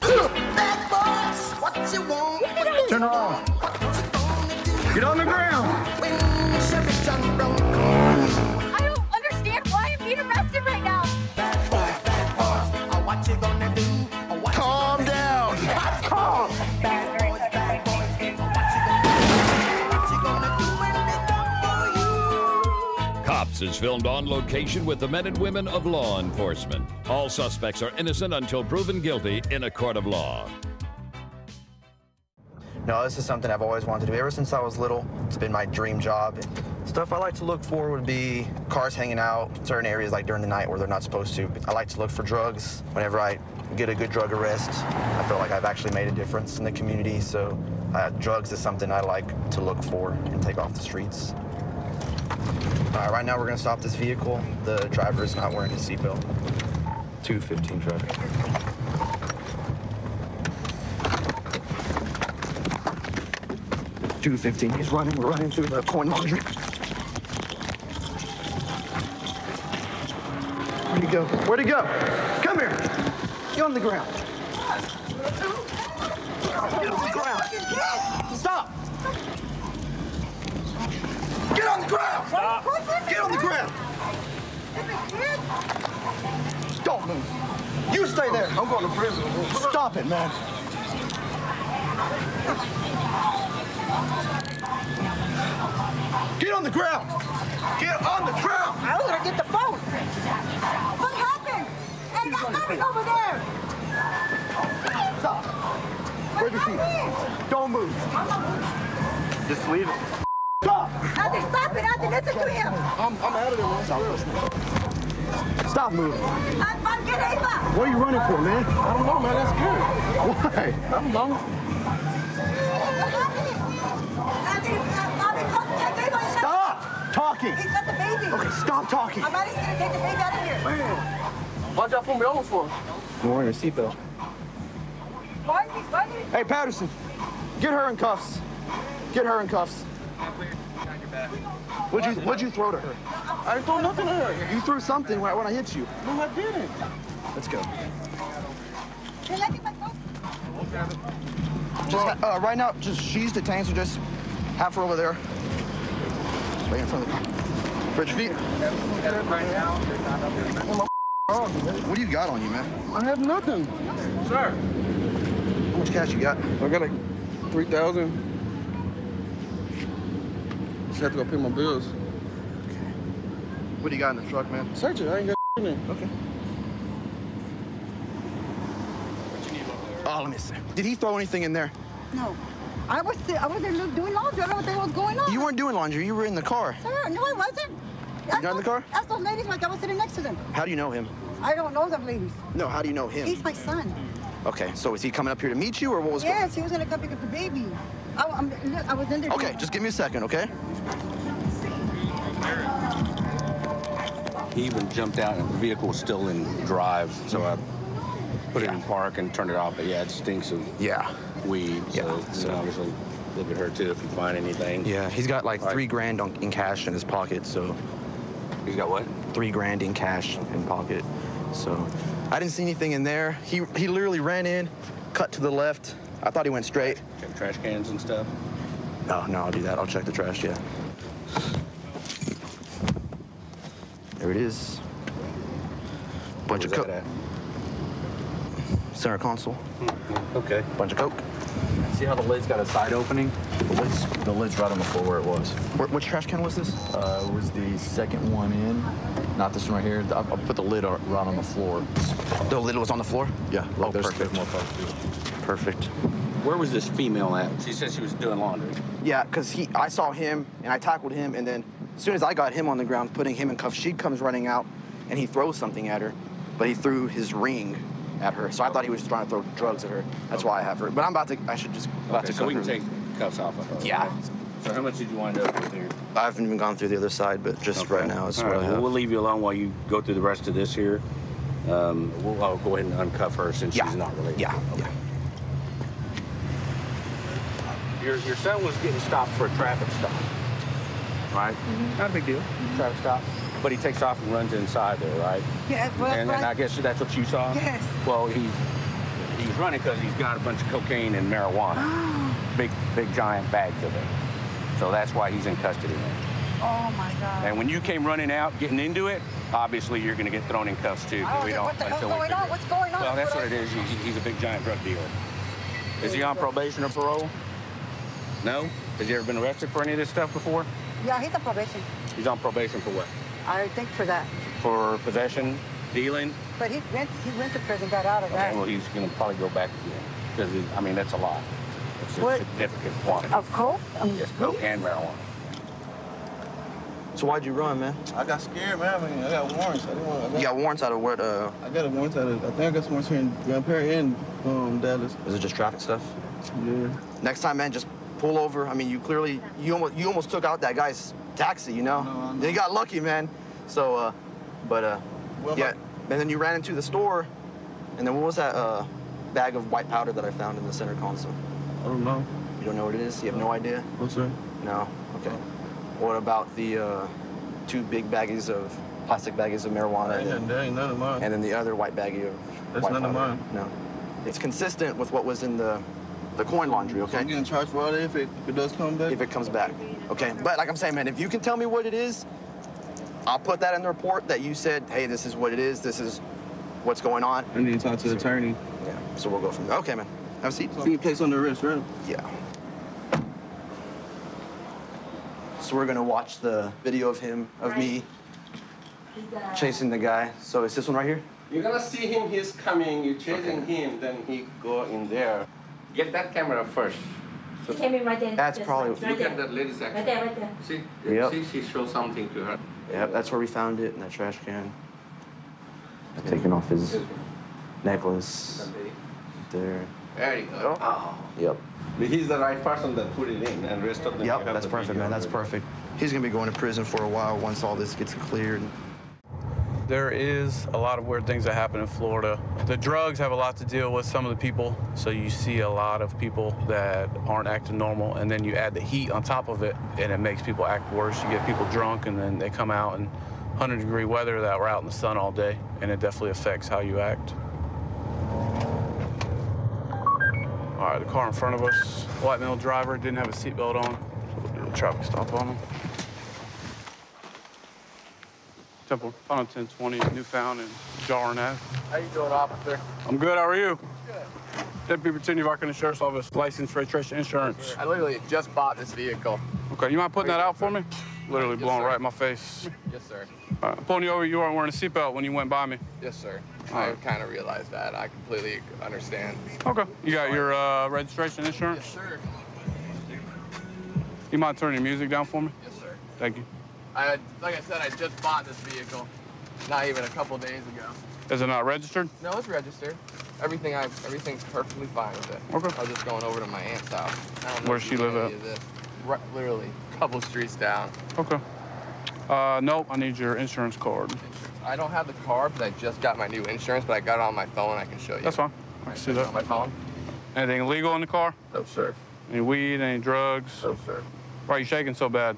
Bad boys, what you want? Turn around. Get on the ground. I don't understand why I'm being arrested right now. Bad boys, what you gonna do? Calm down. Calm. Bad boys, what you gonna do when they come for you? Cops is filmed on location with the men and women of law enforcement. All suspects are innocent until proven guilty in a court of law. No, this is something I've always wanted to do. Ever since I was little, it's been my dream job. Stuff I like to look for would be cars hanging out in certain areas, like during the night where they're not supposed to. I like to look for drugs. Whenever I get a good drug arrest, I feel like I've actually made a difference in the community. So drugs is something I like to look for and take off the streets. All right, right now we're gonna stop this vehicle. The driver is not wearing his seatbelt. 215 traffic. $215. He's running. We're running through the coin laundry. Where'd he go? Where'd he go? Come here. Get on the ground. Get on the ground. Stop. Get on the ground. Stop. Get on the ground. Don't move. You stay there. I'm going to prison. Stop it, man. Get on the ground. Get on the ground. I was gonna get the phone. What happened? Hey, that money over there. Stop. Where's your feet? Don't move. Just leave it. Stop. Anthony, stop it. Anthony, listen to him. I'm out of there, man. Stop listening. Stop moving. I'm getting Ava. What are you running for, man? I don't know, man. That's good. Why? I don't know. Stop talking. He's got the baby. Okay, stop talking. I'm gonna take the baby out of here. Man, why'd y'all pull me over for? You're wearing a seatbelt. Why is he funny? Hey, Patterson, get her in cuffs. Get her in cuffs. What'd you throw to her? I didn't throw nothing to her. You threw something when I hit you. No, I didn't. Let's go. Can I get my phone? Just right now, she's detained, so just have her over there. Right in front of the car. Spread your feet. What do you got on you, man? I have nothing. Sir. How much cash you got? I got like 3,000. Just have to go pay my bills. What do you got in the truck, man? Search it. I ain't got in there. Okay. Oh, let me see. Did he throw anything in there? No. I was there doing laundry. I don't know what was going on. You weren't doing laundry. You were in the car. Sir, no, I wasn't. You got in the car? Ask those ladies like I was sitting next to them. How do you know him? I don't know them ladies. No, how do you know him? He's my son. Okay, so is he coming up here to meet you, or what was going on? Yes, he was going to come pick up the baby. I was in there. Okay, just give me a second, okay? He even jumped out and the vehicle was still in drive, so I put it in park and turned it off. But yeah, it stinks of weed. So obviously look at her too if you find anything. Yeah, he's got like $3 grand in cash in his pocket, so. He's got what? $3 grand in cash in pocket. So I didn't see anything in there. He literally ran in, cut to the left. I thought he went straight. Check trash cans and stuff? No, I'll do that. I'll check the trash, yeah. There it is. Bunch of coke. Center console. Okay. Bunch of coke. See how the lid's got a side opening? The lid's right on the floor where it was. Which trash can was this? It was the second one in. Not this one right here. I put the lid right on the floor. The lid was on the floor? Yeah. Oh, there's perfect. more parts to it. Perfect. Where was this female at? She said she was doing laundry. Yeah, because I saw him, and I tackled him, and then as soon as I got him on the ground, putting him in cuffs, she comes running out, and he throws something at her, but he threw his ring at her. So I thought he was trying to throw drugs at her. That's why I have her. But I should just about to so we can through. take cuffs off of her. Yeah. So how much did you wind up with here? I haven't even gone through the other side, but just right now is what I have. Well, we'll leave you alone while you go through the rest of this here. I'll go ahead and uncuff her since she's not related. Yeah. Your son was getting stopped for a traffic stop, right? Not a big deal. Traffic stop. But he takes off and runs inside there, right? Yes, well, and I guess that's what you saw? Yes. Well, he's running because he's got a bunch of cocaine and marijuana. big giant bags of it. So that's why he's in custody now. Oh my God. And when you came running out, getting into it, obviously you're going to get thrown in cuffs too. What the hell's going on? What's going on? Well, that's what it is. He's a big giant drug dealer. Is he on probation or parole? No? Has he ever been arrested for any of this stuff before? Yeah, he's on probation. He's on probation for what? I think for that. For possession, dealing? But he went to prison, got out of that. Okay, well, he's going to probably go back again. Because, I mean, that's a lot. It's a significant quantity. Of coke? Yes, coke and marijuana. So why'd you run, man? I got scared, man. I mean, I got warrants. You got warrants out of what? I got a warrant out of, I think I got some warrants here in Grand Prairie and Dallas. Is it just traffic stuff? Yeah. Next time, man, just pull over. I mean, you almost took out that guy's taxi, you know? No, you got lucky, man. So, yeah. And then you ran into the store, and then what was that bag of white powder that I found in the center console? I don't know. You don't know what it is? You have no idea? No, sir. No? Okay. What about the 2 big plastic baggies of marijuana? That ain't none of mine. And then the other white baggie of That's white none of powder? mine. No. It's consistent with what was in the coin laundry, okay? So I'm getting charged for all that if it does come back? If it comes back, okay? But like I'm saying, man, if you can tell me what it is, I'll put that in the report that you said, hey, this is what it is, this is what's going on. I need to talk to the attorney. Yeah, so we'll go from there. Okay, man. Have a seat. So you place on the wrist, right? Yeah. So we're gonna watch the video of me chasing the guy. So is this one right here? You're gonna see him, he's coming, you're chasing him, then he go in there. Get that camera first. So right there. That's probably... Look at that lady's action. Right there. See? Yep. See, she shows something to her. Yep, that's where we found it, in that trash can. Taking off his necklace. There. There you go. Oh. Yep. He's the right person that put it in, and rest of them. Yep, that's perfect, man. That's perfect. He's gonna be going to prison for a while once all this gets cleared. There is a lot of weird things that happen in Florida. The drugs have a lot to deal with some of the people, so you see a lot of people that aren't acting normal, and then you add the heat on top of it, and it makes people act worse. You get people drunk, and then they come out in 100-degree weather that were out in the sun all day, and it definitely affects how you act. All right, the car in front of us, white male driver, didn't have a seatbelt on, so we'll do a traffic stop on him. Temple. On 1020, Newfound and Jarn Ave. How you doing, officer? I'm good. How are you? Good. Deputy Virginia Varkin Sheriff's Office, licensed registration insurance. I literally just bought this vehicle. Okay, you mind putting that out for me? Literally blowing right in my face. Yes, sir. All right, I'm pulling you over. You weren't wearing a seatbelt when you went by me. Yes, sir. All I right. kind of realized that. I completely understand. Okay. You got your registration insurance? Yes, sir. You mind turning your music down for me? Yes, sir. Thank you. Like I said, I just bought this vehicle, not even a couple days ago. Is it not registered? No, it's registered. Everything's perfectly fine with it. Okay. I was just going over to my aunt's house. I don't know Where if she you know live any at? of this. Right, literally, a couple streets down. Okay. Nope, I need your insurance card. I don't have the card, but I just got my new insurance, but I got it on my phone. I can show you. That's fine. I can see that. On my phone? Anything illegal in the car? No, sir. Any weed, any drugs? No, sir. Why are you shaking so bad?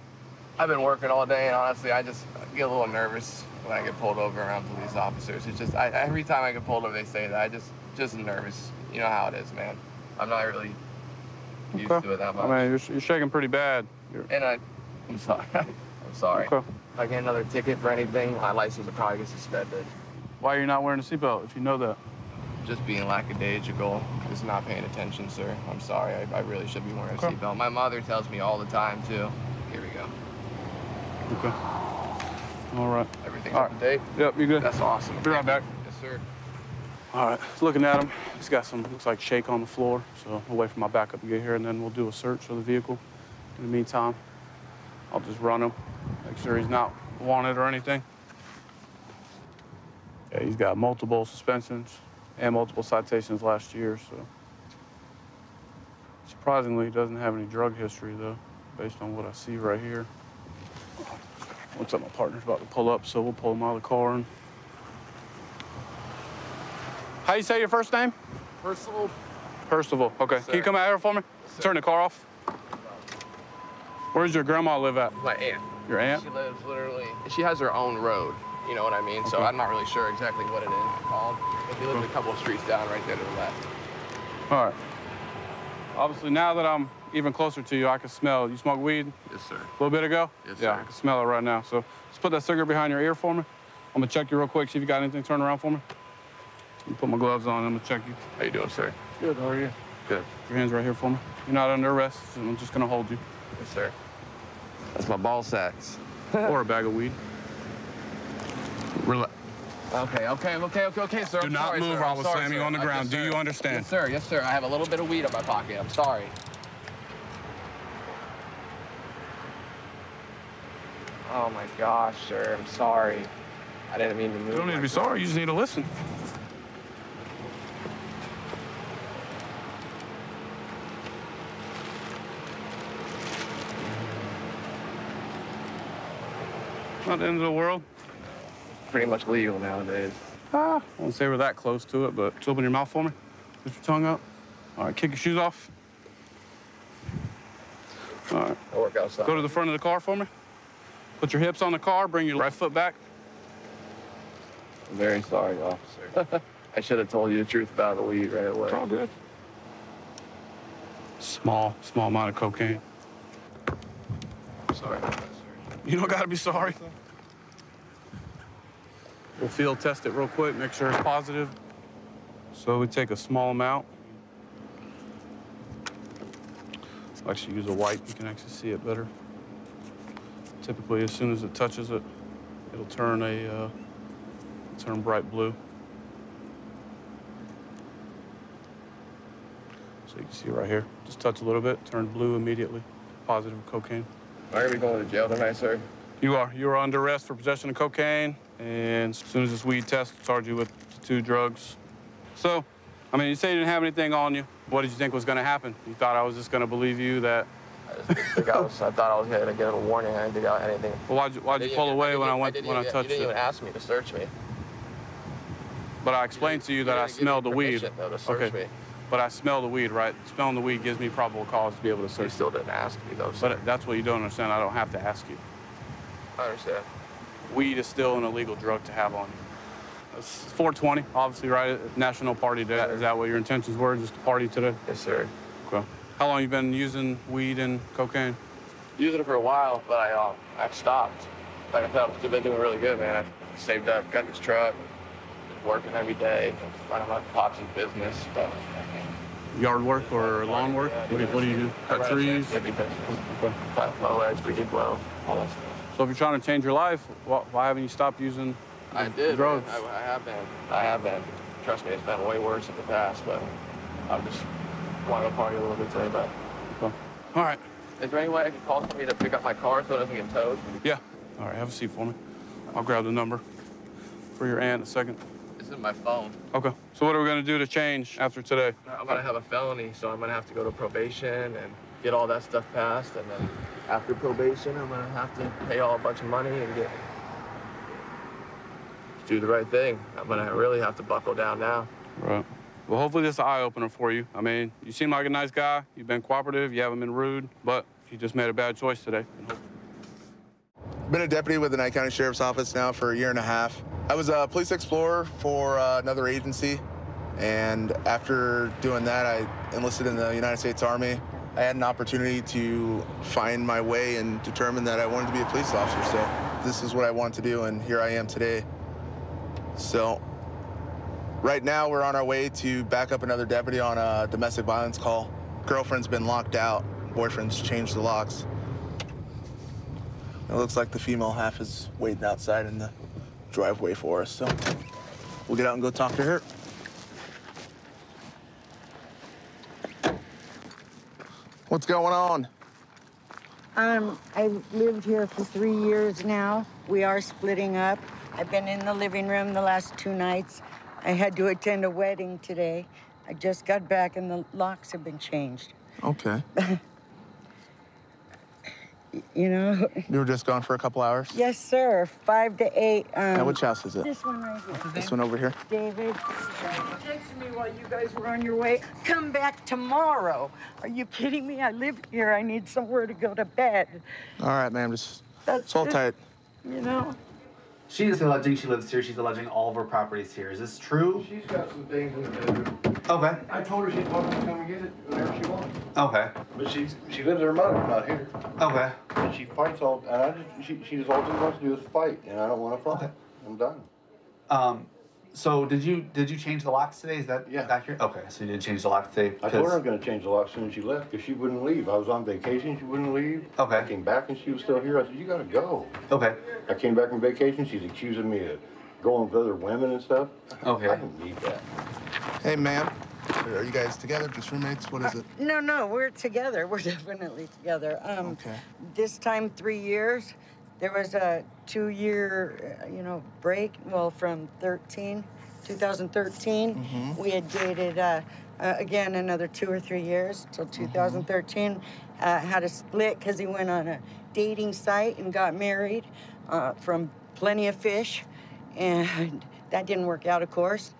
I've been working all day, and honestly, I just get a little nervous when I get pulled over around police officers. It's just, every time I get pulled over, they say that. I just nervous. You know how it is, man. I'm not really used to it that much. I mean, you're shaking pretty bad. And I'm sorry. I'm sorry. Okay. If I get another ticket for anything, my license will probably get suspended. Why are you not wearing a seatbelt if you know that? Just being lackadaisical, just not paying attention, sir. I'm sorry. I really should be wearing a seatbelt. My mother tells me all the time, too. Here we go. Okay. All right. Everything's up to date? Yep, you good? That's awesome. Be right back. Yes, sir. All right, looking at him, he's got some, looks like shake on the floor, so I'll wait for my backup to get here, and then we'll do a search of the vehicle. In the meantime, I'll just run him, make sure he's not wanted or anything. Yeah, he's got multiple suspensions and multiple citations last year, so. Surprisingly, he doesn't have any drug history, though, based on what I see right here. Looks like my partner's about to pull up, so we'll pull him out of the car. And... How you say your first name? Percival. Percival, okay. Yes, can you come out here for me? Turn the car off. Where does your grandma live at? My aunt. Your aunt? She lives literally, she has her own road, you know what I mean? So Okay. I'm not really sure exactly what it is called. But she lives a couple of streets down right there to the left. All right. Obviously, now that I'm even closer to you, I can smell. You smoke weed? Yes, sir. A little bit ago? Yes, Yeah, sir. I can smell it right now. So just put that cigarette behind your ear for me. I'm gonna check you real quick, see if you got anything. Turn around for me. Let me put my gloves on, I'm gonna check you. How you doing, sir? Good, how are you? Good. Your hands right here for me. You're not under arrest, so I'm just gonna hold you. Yes, sir. That's my ball sacks. Or a bag of weed. Okay, sir. Do I'm not sorry, move sir. or I I'm will sorry, slam you sir. on the ground. Yes, Do you sir. understand? Yes, sir. Yes, sir. I have a little bit of weed in my pocket. I'm sorry. Oh my gosh, sir. I'm sorry. I didn't mean to move. You don't need to be sorry, you just need to listen. Not the end of the world. Pretty much legal nowadays. I won't say we're that close to it, but just open your mouth for me. Lift your tongue out. All right, kick your shoes off. All right. I work outside. Go to the front of the car for me. Put your hips on the car, bring your right foot back. I'm very sorry, officer. I should have told you the truth about the weed right away. It's all good. Small amount of cocaine. I'm sorry about that, sir. You don't gotta be sorry. We'll field test it real quick, make sure it's positive. So we take a small amount. I'll actually use a wipe, you can actually see it better. Typically, as soon as it touches it, it'll turn bright blue. So you can see right here, just touch a little bit, turn blue immediately, positive cocaine. Am I gonna be going to jail tonight, sir? You are. You are under arrest for possession of cocaine, and as soon as this weed test, we'll charge you with 2 drugs. So, I mean, you say you didn't have anything on you. What did you think was gonna happen? You thought I was just gonna believe you that... I thought I was gonna get a warning. I didn't get anything. Well, why'd you pull away when I touched it? You didn't even ask me to search me. But I explained to you that I smelled the weed. Though, to search me. But I smell the weed, right? Smelling the weed gives me probable cause to be able to search. You still didn't ask me, though, sir. But that's what you don't understand. I don't have to ask you. I understand. Weed is still an illegal drug to have on you. It's 420, obviously, right? National Party Day. Is that what your intentions were, just to party today? Yes, sir. Okay. How long you been using weed and cocaine? Using it for a while, but I stopped. Like I said, I've been doing really good, man. saved up, got this truck, working every day, running my pops' business. But Yard work or lawn work? What do you do? Cut trees? Plant flowers, we did well, all that stuff. So if you're trying to change your life, why haven't you stopped using drugs? I have been. Trust me, it's been way worse in the past, but I just want to party a little bit today, but. Okay. All right. Is there any way I could call somebody to pick up my car so it doesn't get towed? Yeah. All right, have a seat for me. I'll grab the number for your aunt in a second. This is my phone. Okay. So what are we gonna do to change after today? I'm gonna have a felony, so I'm gonna have to go to probation and get all that stuff passed, and then after probation, I'm gonna have to pay a bunch of money and do the right thing. I'm gonna really have to buckle down now. Right. Well, hopefully this is an eye-opener for you. I mean, you seem like a nice guy. You've been cooperative. You haven't been rude, but you just made a bad choice today. Been a deputy with the Knight County Sheriff's Office now for a year and a half. I was a police explorer for another agency, and after doing that, I enlisted in the United States Army. I had an opportunity to find my way and determine that I wanted to be a police officer, so this is what I wanted to do, and here I am today. So right now, we're on our way to back up another deputy on a domestic violence call. Girlfriend's been locked out. Boyfriend's changed the locks. It looks like the female half is waiting outside in the driveway for us, so we'll get out and go talk to her. What's going on? I've lived here for 3 years now. We are splitting up. I've been in the living room the last 2 nights. I had to attend a wedding today. I just got back and the locks have been changed. Okay. You know? You were just gone for a couple hours? Yes, sir. 5 to 8. Now, which house is it? This one right here. This one over here? David. Texted me while you guys were on your way. Come back tomorrow. Are you kidding me? I live here. I need somewhere to go to bed. All right, ma'am. Just hold tight. You know? She is alleging she lives here. She's alleging all of her properties here. Is this true? She's got some things in the bedroom. Okay. I told her she's welcome to come and get it whenever she wants. Okay. But she lives with her mother, not here. Okay. And she fights all, and she just all she wants to do is fight, and I don't want to fight. Okay. I'm done. So did you change the locks today? Is that accurate? Okay. So you did change the locks today. I told her I'm going to change the lock as soon as she left because she wouldn't leave. I was on vacation, she wouldn't leave. Okay. I came back and she was still here. I said, you got to go. Okay. I came back from vacation. She's accusing me of going with other women and stuff. Okay. I didn't need that. Hey, ma'am. Are you guys together? Just roommates? What is it? No, we're together. We're definitely together. Okay. This time, 3 years. There was a 2-year, break. Well, from 2013. We had dated, again, another 2 or 3 years till 2013. Had a split because he went on a dating site and got married from Plenty of Fish. And that didn't work out, of course.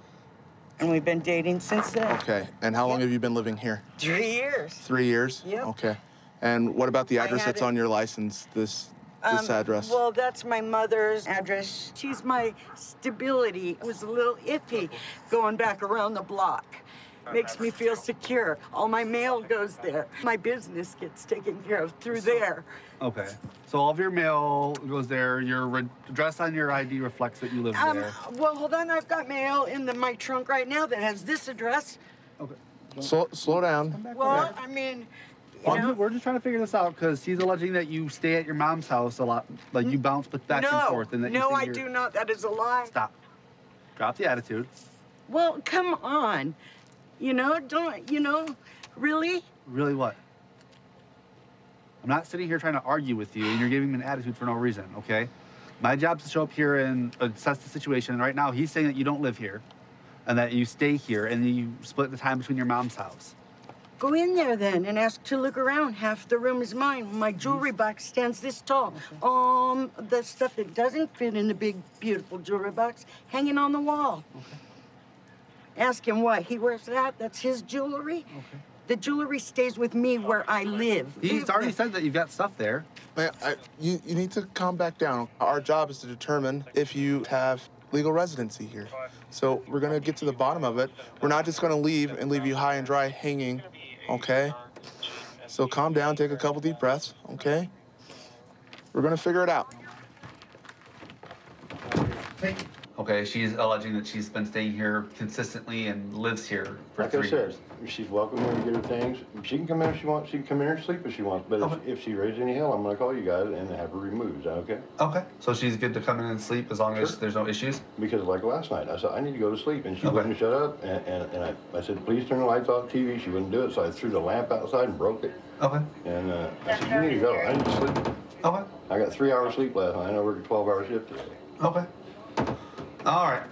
And we've been dating since then. Okay. And how long have you been living here? 3 years. 3 years? Yep. Okay. And what about the address that's on your license, this address? Well, that's my mother's address. She's my stability. It was a little iffy going back around the block. Makes me feel secure. All my mail goes there. My business gets taken care of through there. Okay. So all of your mail goes there. Your address on your ID reflects that you live there. Well, hold on. I've got mail in my trunk right now that has this address. Okay. Slow down. Well, I mean, We're just trying to figure this out because he's alleging that you stay at your mom's house a lot, like you bounce back and forth. And that no, you I do not. That is a lie. Stop. Drop the attitude. Well, come on. Really? Really what? I'm not sitting here trying to argue with you and you're giving me an attitude for no reason, okay? My job is to show up here and assess the situation. And right now he's saying that you don't live here and that you stay here and you split the time between your mom's house. Go in there then and ask to look around. Half the room is mine. My jewelry box stands this tall. The stuff that doesn't fit in the big, beautiful jewelry box hanging on the wall. Okay. Ask him what he wears that. That's his jewelry. Okay. The jewelry stays with me where I live. He's already said that you've got stuff there. Man, you need to calm back down. Our job is to determine if you have legal residency here. So we're gonna get to the bottom of it. We're not just gonna leave and leave you high and dry hanging, okay? So calm down, take a couple deep breaths, okay? We're gonna figure it out. Okay, she's alleging that she's been staying here consistently and lives here for Like 3 I said, years. she's welcome here to get her things. She can come in if she wants. She can come in here and sleep if she wants. But if she raises any hell, I'm going to call you guys and have her removed. Is that okay? Okay. So she's good to come in and sleep as long as there's no issues? Because like last night, I said, I need to go to sleep. And she wouldn't shut up. And I said, please turn the lights off, TV. She wouldn't do it. So I threw the lamp outside and broke it. Okay. And I said, you need to go. I need to sleep. Okay. I got 3 hours sleep last night. I worked a 12-hour shift today. Okay. All right.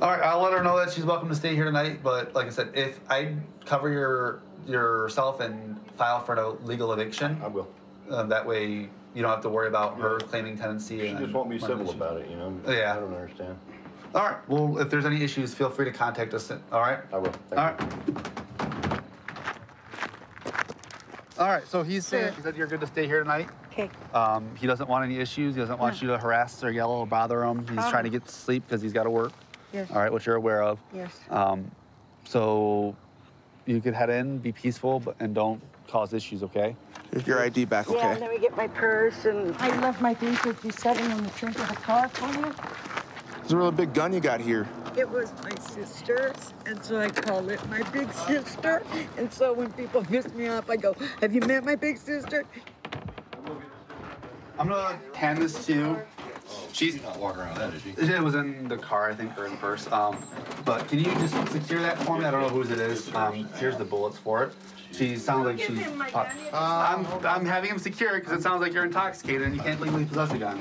All right, I'll let her know that she's welcome to stay here tonight, but like I said, if I cover yourself and file for a legal eviction, I will. That way you don't have to worry about her claiming tenancy. She just won't be civil about it, you know? Yeah. I don't understand. All right, well, if there's any issues, feel free to contact us, all right? I will. All right. All right, so he said you're good to stay here tonight. Okay. He doesn't want any issues. He doesn't want you to harass or yell or bother him. He's trying to get to sleep because he's got to work. Yes. All right, which you're aware of. Yes. So you could head in, be peaceful, and don't cause issues, okay? Here's your ID back, okay? Yeah, let me get my purse, and I left my things with you sitting on the trunk of the car for you. It's a really big gun you got here. It was my sister's, and so I call it my big sister. And so when people piss me off, I go, have you met my big sister? I'm gonna hand this to you. She's not walking around that, is she? It was in the car, I think, or in the purse. But can you just secure that for me? I don't know whose it is. Here's the bullets for it. She sounds like she's. I'm having him secure it because it sounds like you're intoxicated and you can't legally possess a gun.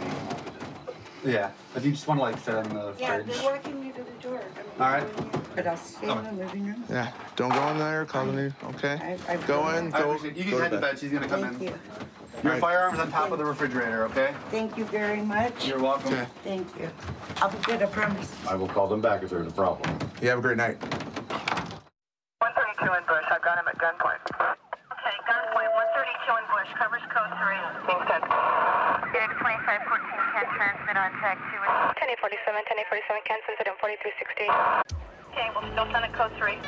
Yeah, if you just want to like sit in the fridge. They're walking me to the door. All right. But I'll stay in the living room. Yeah, don't go in there, cause any, okay? Go in, go. You can head to bed. She's gonna come in. Thank you. Your firearm's on top of the refrigerator, okay? Thank you very much. You're welcome. Okay. Thank you. I'll be good, I promise. I will call them back if there's a problem. You have a great night. 132 in Bush. I've got him at gunpoint. Okay, gunpoint 132 in Bush. Covers code 3. Being sent. Unit 2514 can transmit on tag 2. 10847, 10847 can send it in 4360. Okay, we'll still send it code 3.